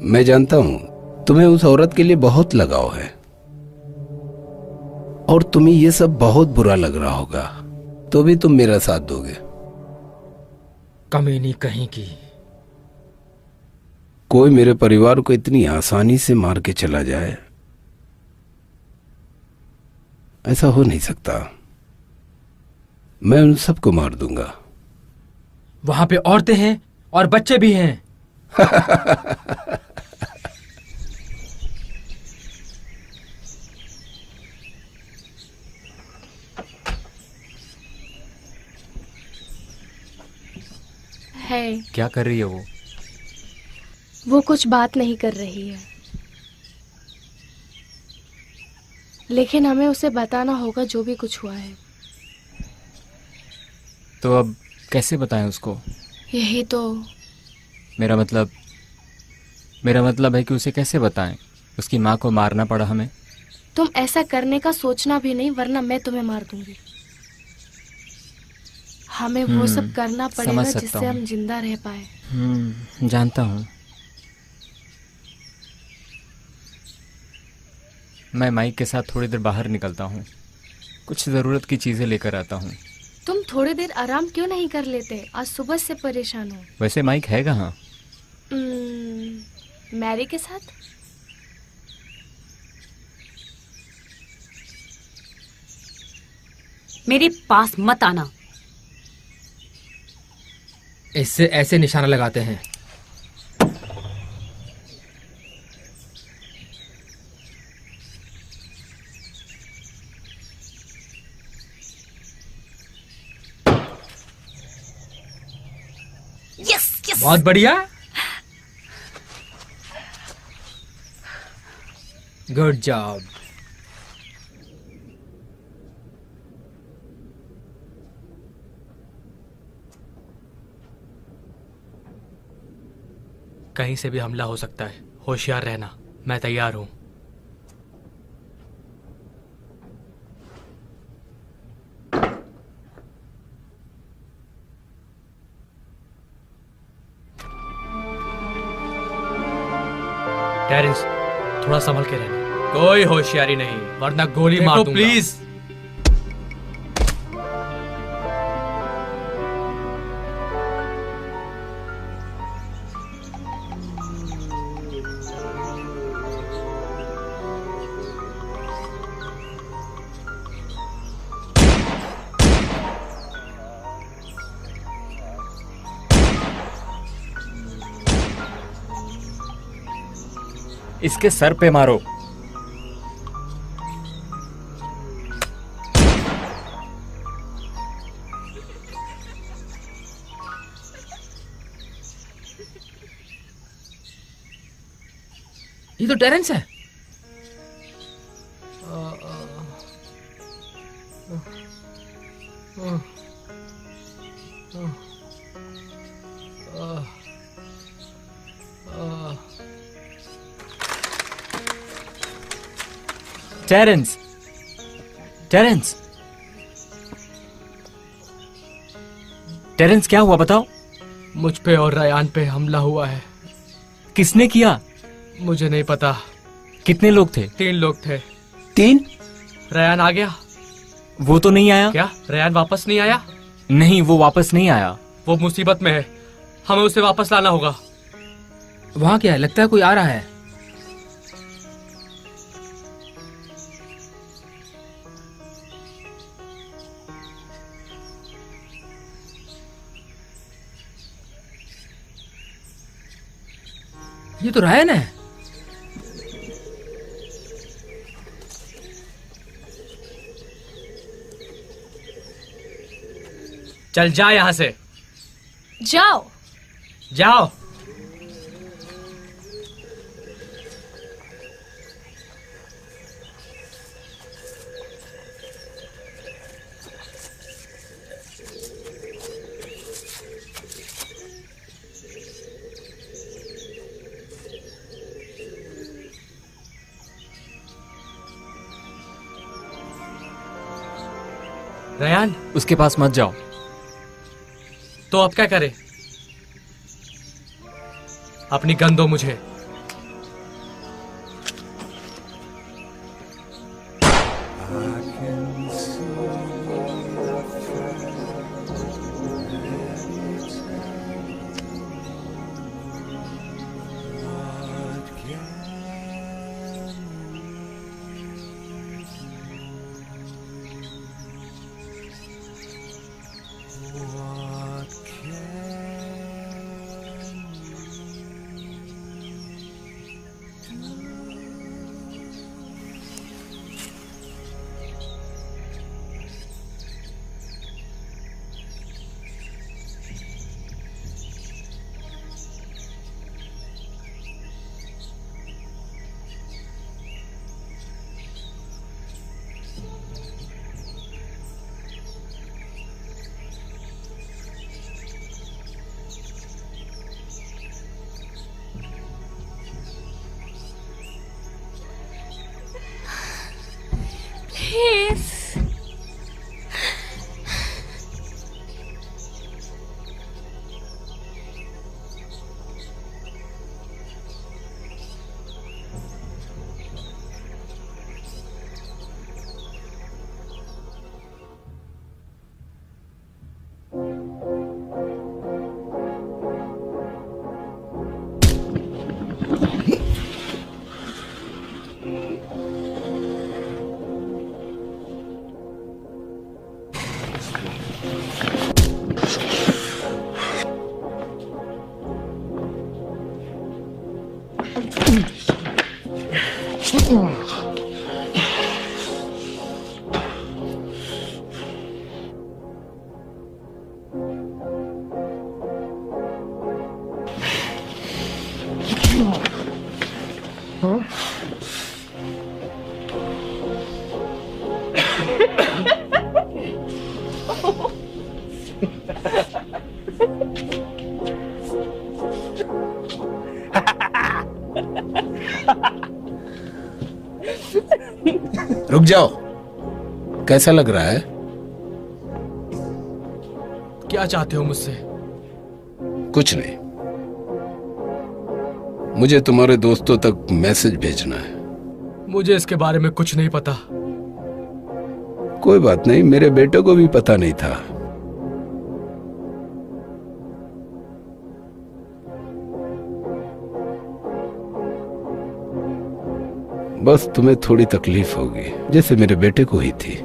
मैं जानता हूं तुम्हें उस औरत के लिए बहुत लगाव है और तुम्हें ये सब बहुत बुरा लग रहा होगा, तो भी तुम मेरा साथ दोगे। कमीनी कहीं की। कोई मेरे परिवार को इतनी आसानी से मार के चला जाए, ऐसा हो नहीं सकता। मैं उन सबको मार दूंगा। वहां पे औरतें हैं और बच्चे भी हैं। है। क्या कर रही है वो कुछ बात नहीं कर रही है, लेकिन हमें उसे बताना होगा जो भी कुछ हुआ है। तो अब कैसे बताएं उसको? यही तो। मेरा मतलब है कि उसे कैसे बताएं? उसकी माँ को मारना पड़ा हमें। तुम ऐसा करने का सोचना भी नहीं, वरना मैं तुम्हें मार दूंगी। हमें वो सब करना पड़ेगा जिससे हम जिंदा रह पाए। जानता हूँ। मैं माइक के साथ थोड़ी देर बाहर निकलता हूँ, कुछ ज़रूरत की चीज़ें लेकर आता हूँ। तुम थोड़ी देर आराम क्यों नहीं कर लेते? आज सुबह से परेशान हो। वैसे माइक है कहाँ? मैरी के साथ। मेरे पास मत आना। इससे ऐसे निशाना लगाते हैं। बहुत बढ़िया, गुड जॉब। कहीं से भी हमला हो सकता है, होशियार रहना। मैं तैयार हूं। टेरेंस, थोड़ा संभल के रहना। कोई होशियारी नहीं, वरना गोली मार दूंगा। प्लीज। इसके सर पे मारो। ये तो टेरेंस है। टेरेंस, टेरेंस, टेरेंस, क्या हुआ बताओ? मुझ पे और रयान पे हमला हुआ है। किसने किया? मुझे नहीं पता। कितने लोग थे? 3 लोग थे। 3? रयान आ गया? वो तो नहीं आया। क्या रयान वापस नहीं आया? नहीं, वो वापस नहीं आया। वो मुसीबत में है, हमें उसे वापस लाना होगा। वहां क्या है? लगता है कोई आ रहा है। ये तो रायन है। चल जा यहां से। जाओ। जाओ। रयान, उसके पास मत जाओ। तो अब क्या करे? अपनी गन दो मुझे। Please. रुक जाओ। कैसा लग रहा है? क्या चाहते हो मुझसे? कुछ नहीं, मुझे तुम्हारे दोस्तों तक मैसेज भेजना है। मुझे इसके बारे में कुछ नहीं पता। कोई बात नहीं, मेरे बेटे को भी पता नहीं था। बस तुम्हें थोड़ी तकलीफ होगी, जैसे मेरे बेटे को ही थी।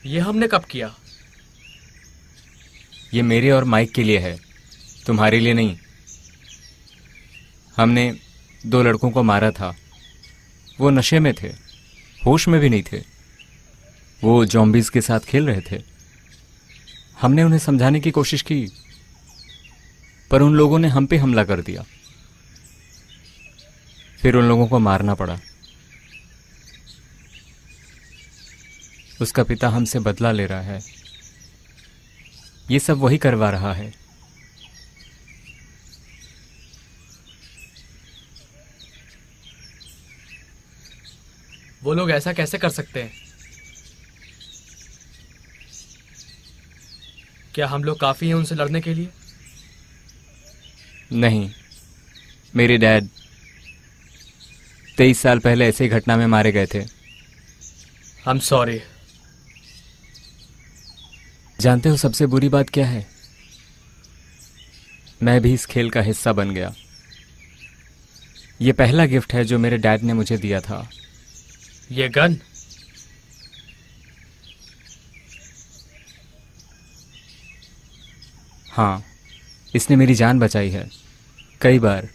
ये हमने कब किया? ये मेरे और माइक के लिए है, तुम्हारे लिए नहीं। हमने 2 लड़कों को मारा था। वो नशे में थे, होश में भी नहीं थे। वो जॉम्बीज के साथ खेल रहे थे। हमने उन्हें समझाने की कोशिश की, पर उन लोगों ने हम पे हमला कर दिया। फिर उन लोगों को मारना पड़ा। उसका पिता हमसे बदला ले रहा है। ये सब वही करवा रहा है। वो लोग ऐसा कैसे कर सकते हैं? क्या हम लोग काफी हैं उनसे लड़ने के लिए? नहीं, मेरे डैड 23 साल पहले ऐसे ही घटना में मारे गए थे। I'm sorry। जानते हो सबसे बुरी बात क्या है? मैं भी इस खेल का हिस्सा बन गया। ये पहला गिफ्ट है जो मेरे डैड ने मुझे दिया था। ये गन? हाँ, इसने मेरी जान बचाई है कई बार।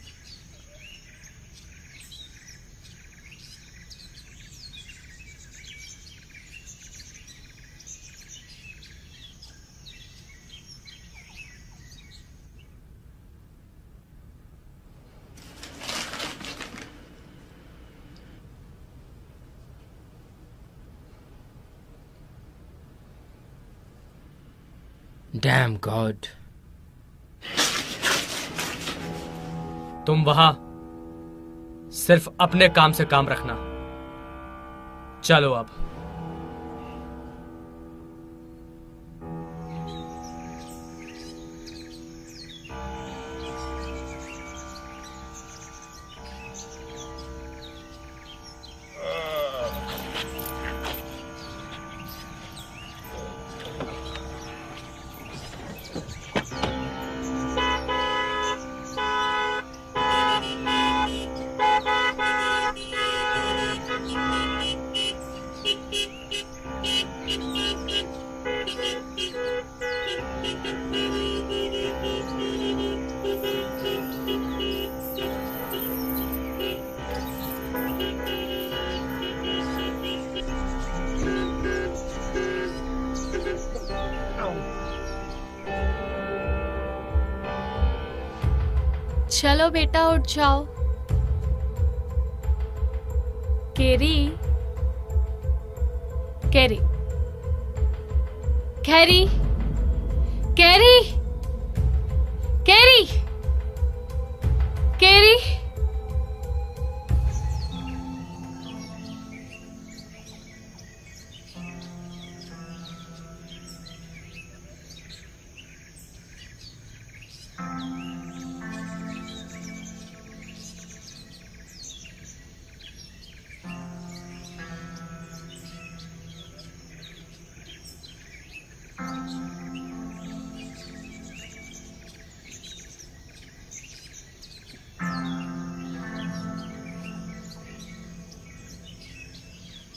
Dam God. तुम वहां सिर्फ अपने काम से काम रखना। चलो अब। चलो बेटा उठ जाओ। Carry, carry, carry, carry, carry, carry.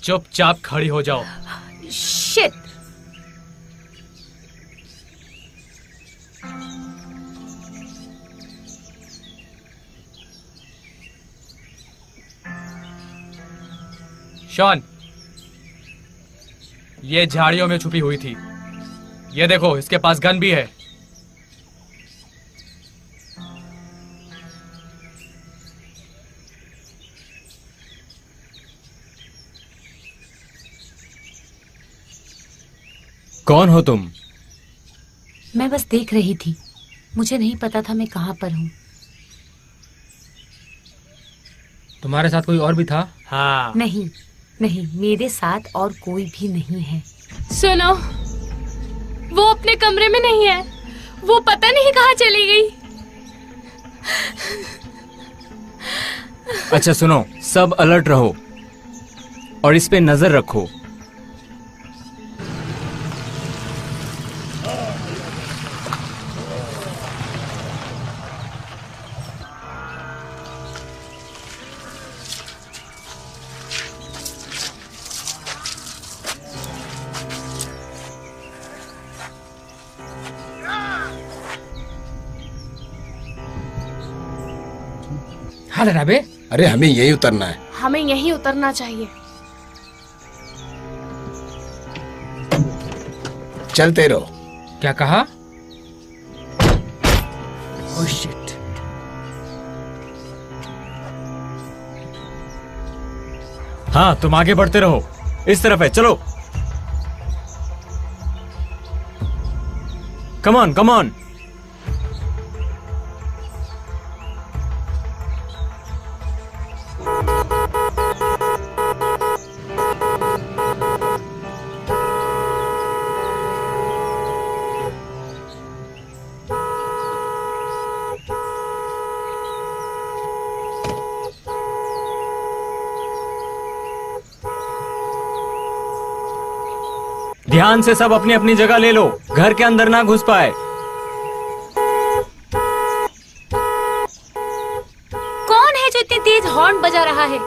चुपचाप खड़ी हो जाओ। शिट। शॉन, ये झाड़ियों में छुपी हुई थी। ये देखो, इसके पास गन भी है। कौन हो तुम? मैं बस देख रही थी, मुझे नहीं पता था मैं कहाँ पर हूँ। तुम्हारे साथ कोई और भी था? हाँ। नहीं नहीं, मेरे साथ और कोई भी नहीं है। सुनो, वो अपने कमरे में नहीं है। वो पता नहीं कहाँ चली गई। अच्छा सुनो, सब अलर्ट रहो और इस पे नजर रखो। हाँ जनाबे। अरे हमें यही उतरना है। हमें यहीं उतरना चाहिए। चलते रहो। क्या कहा? Oh shit. हाँ, तुम आगे बढ़ते रहो। इस तरफ है, चलो। Come on, come on. ध्यान से सब अपनी अपनी जगह ले लो, घर के अंदर ना घुस पाए। कौन है जो इतनी तेज हॉर्न बजा रहा है?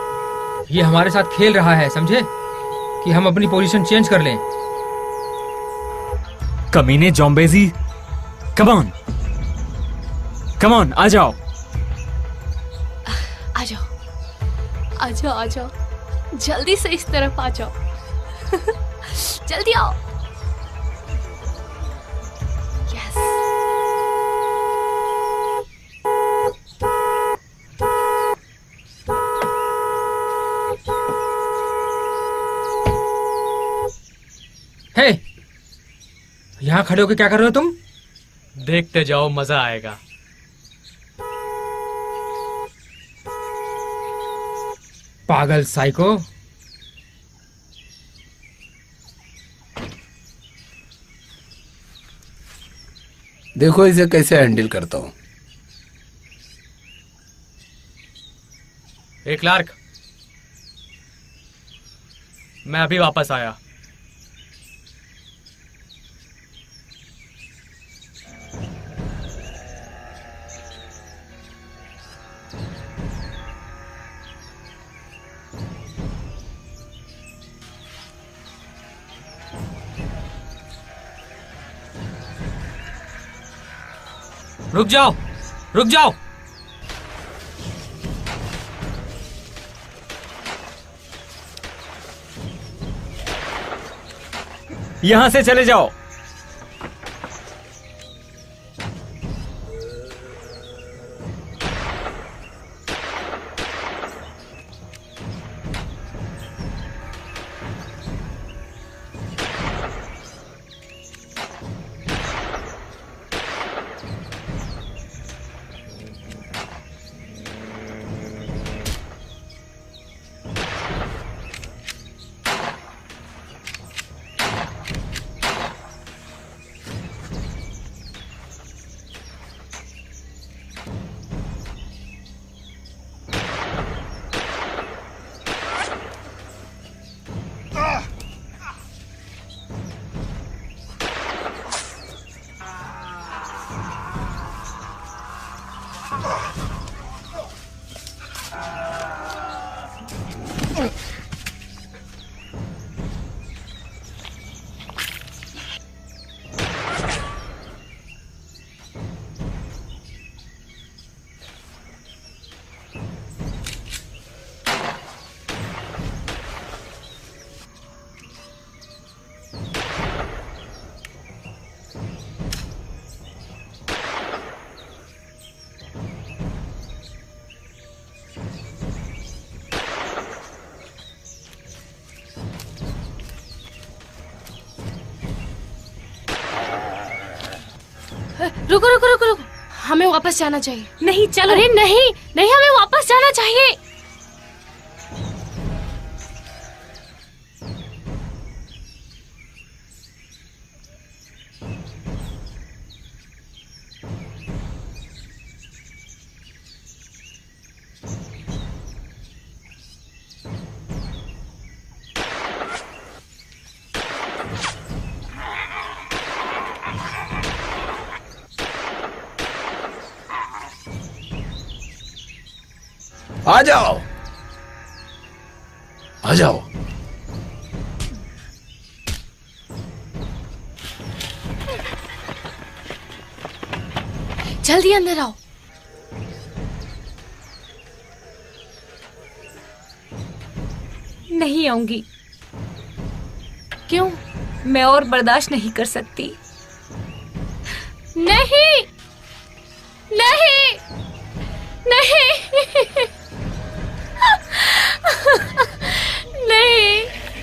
ये हमारे साथ खेल रहा है, समझे? कि हम अपनी पोजीशन चेंज कर लें। कमीने जॉम्बेजी। कम ऑन, कम ऑन, आ जाओ। आ जाओ, आ जाओ, आ जाओ, जल्दी से इस तरफ आ जाओ। जल्दी आओ। यस। हे, यहाँ खड़े होकर क्या कर रहे हो तुम? देखते जाओ, मजा आएगा। पागल साइको। देखो इसे कैसे हैंडल करता हूँ। ए क्लार्क, मैं अभी वापस आया। रुक जाओ, रुक जाओ। यहां से चले जाओ। रुको रुको रुको रुको, हमें वापस जाना चाहिए। नहीं चलो। अरे नहीं नहीं, हमें वापस जाना चाहिए। आ जाओ, आ जाओ। जल्दी अंदर आओ। नहीं आऊंगी। क्यों? मैं और बर्दाश्त नहीं कर सकती। नहीं नहीं नहीं नहीं।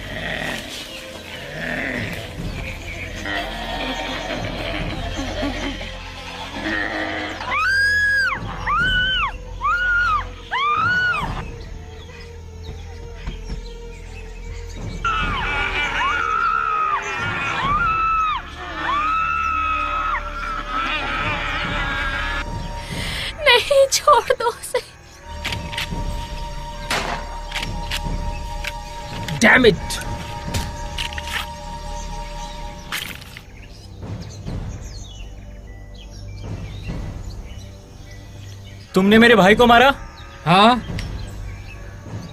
नहीं, छोड़ दो उसे। Damn it! तुमने मेरे भाई को मारा। हाँ,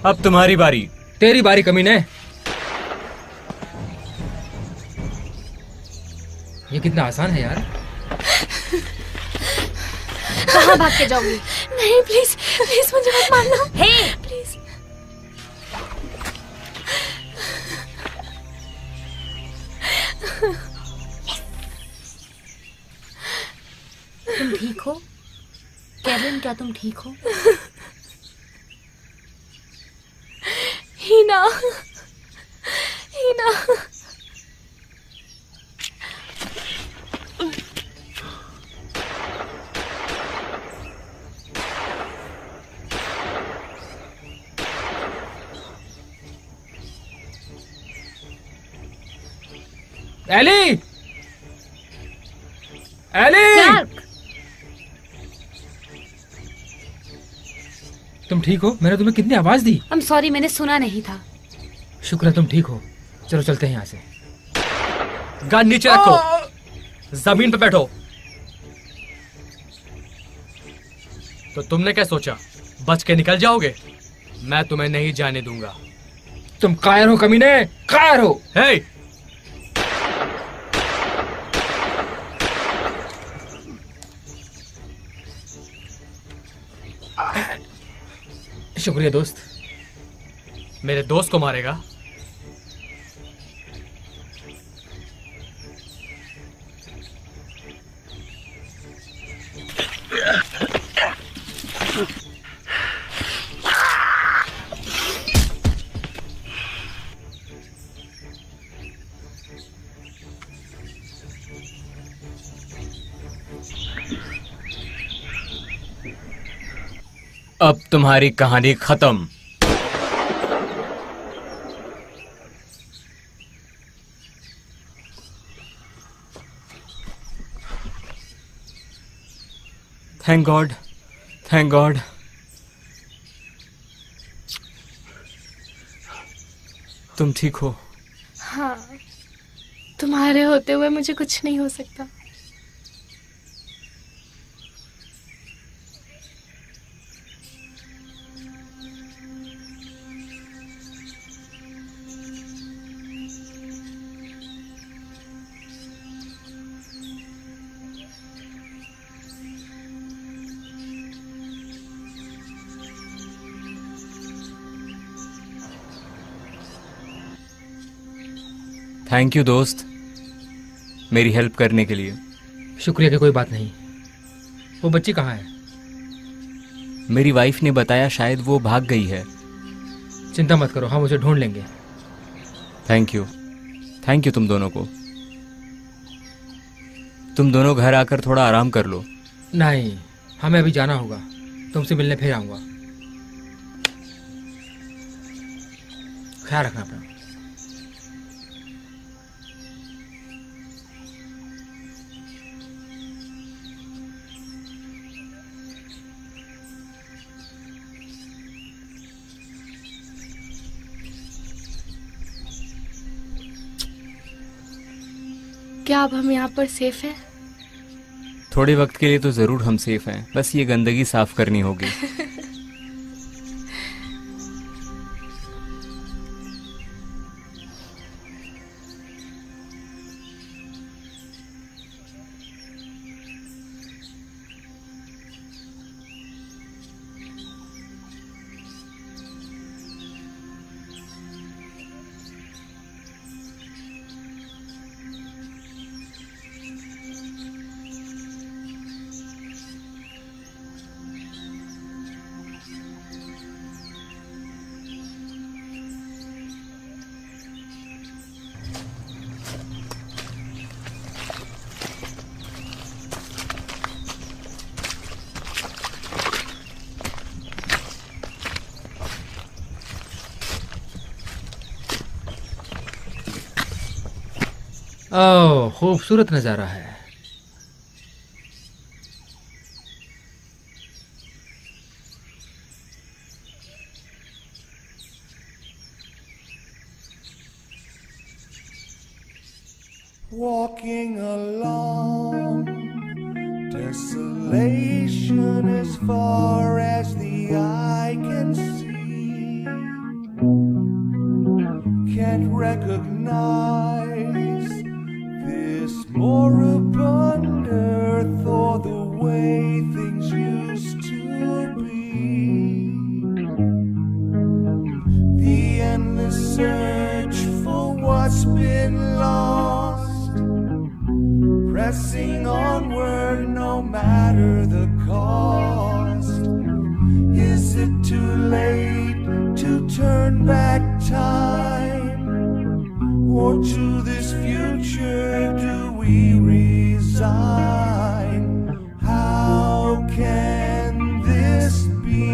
अब तुम्हारी बारी। तेरी बारी कमीने। ये कितना आसान है यार। कहाँ भाग के जाओगी? नहीं, प्लीज प्लीज मुझे मत मारना। हे प्लीज। तुम ठीक हो कैरलिन? क्या तुम ठीक हो? हीना, हीना। एली! एली! क्लार्क, तुम ठीक हो? मैंने तुम्हें कितनी आवाज दी। I'm sorry, मैंने सुना नहीं था। शुक्र है तुम ठीक हो। चलो चलते हैं यहाँ से। गन नीचे रखो, जमीन पे बैठो। तो तुमने क्या सोचा, बच के निकल जाओगे? मैं तुम्हें नहीं जाने दूंगा। तुम कायर हो कमीने, कायर हो। हे! शुक्रिया दोस्त। मेरे दोस्त को मारेगा? अब तुम्हारी कहानी खत्म। Thank God, thank God. तुम ठीक हो? हाँ, तुम्हारे होते हुए मुझे कुछ नहीं हो सकता। थैंक यू दोस्त, मेरी हेल्प करने के लिए। शुक्रिया की कोई बात नहीं। वो बच्ची कहाँ है? मेरी वाइफ ने बताया शायद वो भाग गई है। चिंता मत करो, हम उसे ढूंढ लेंगे। थैंक यू, थैंक यू तुम दोनों को। तुम दोनों घर आकर थोड़ा आराम कर लो। नहीं, हमें अभी जाना होगा। तुमसे मिलने फिर आऊंगा। ख्याल रखना अपना। क्या अब हम यहाँ पर सेफ हैं? थोड़े वक्त के लिए तो जरूर हम सेफ हैं, बस ये गंदगी साफ करनी होगी। ओह, खूबसूरत नजारा है। Walking along, desolation as far as the eye can see. Can't recognize this moribund earth or the way things used to be. The endless search for what's been lost, pressing onward no matter the cost. Is it too late to turn back time? Or to this future do we resign? How can this be?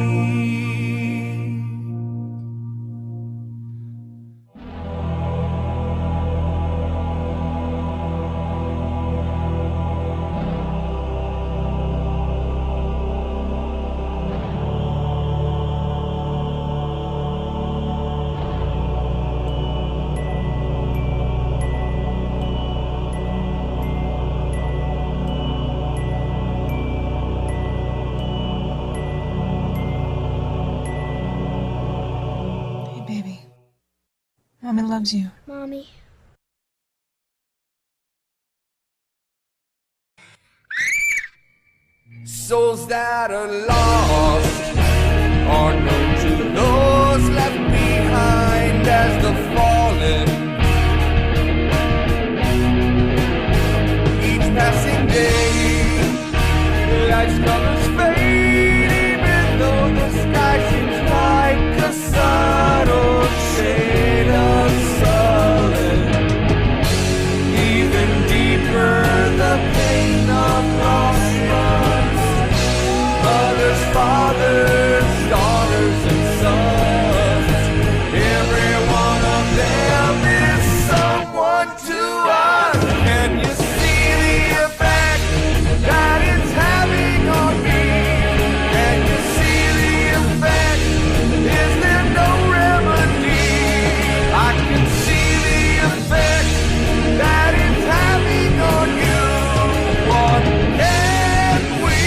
Mommy loves you. Mommy. Souls that are lost are known to those left behind as the fallen. Each passing day, life's colors fade, even though the sky seems like a subtle shade of sullen. Even deeper, the pain of loss runs. Mothers, fathers, daughters, and sons. Every one of them is someone to us. Can you see the effect that it's having on me? Can you see the effect? Is there no remedy? I can see the effect that it's having on you. What can we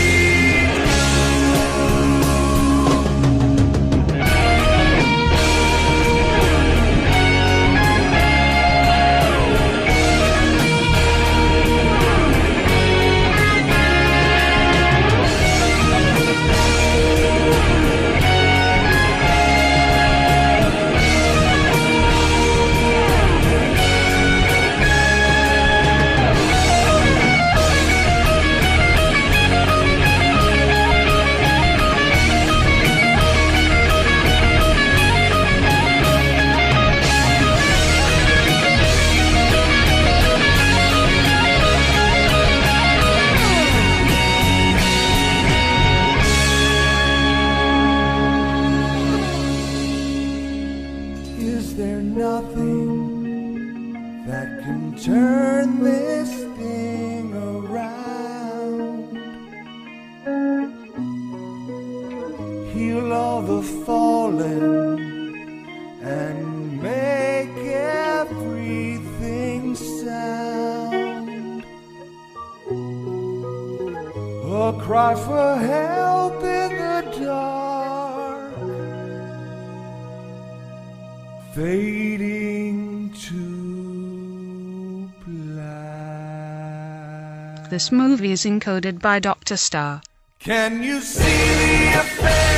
Is there nothing that can turn this thing around? Heal all the fallen and make everything sound. A cry for help in the dark, fading to black. This movie is encoded by Dr. Star. Can you see the effect?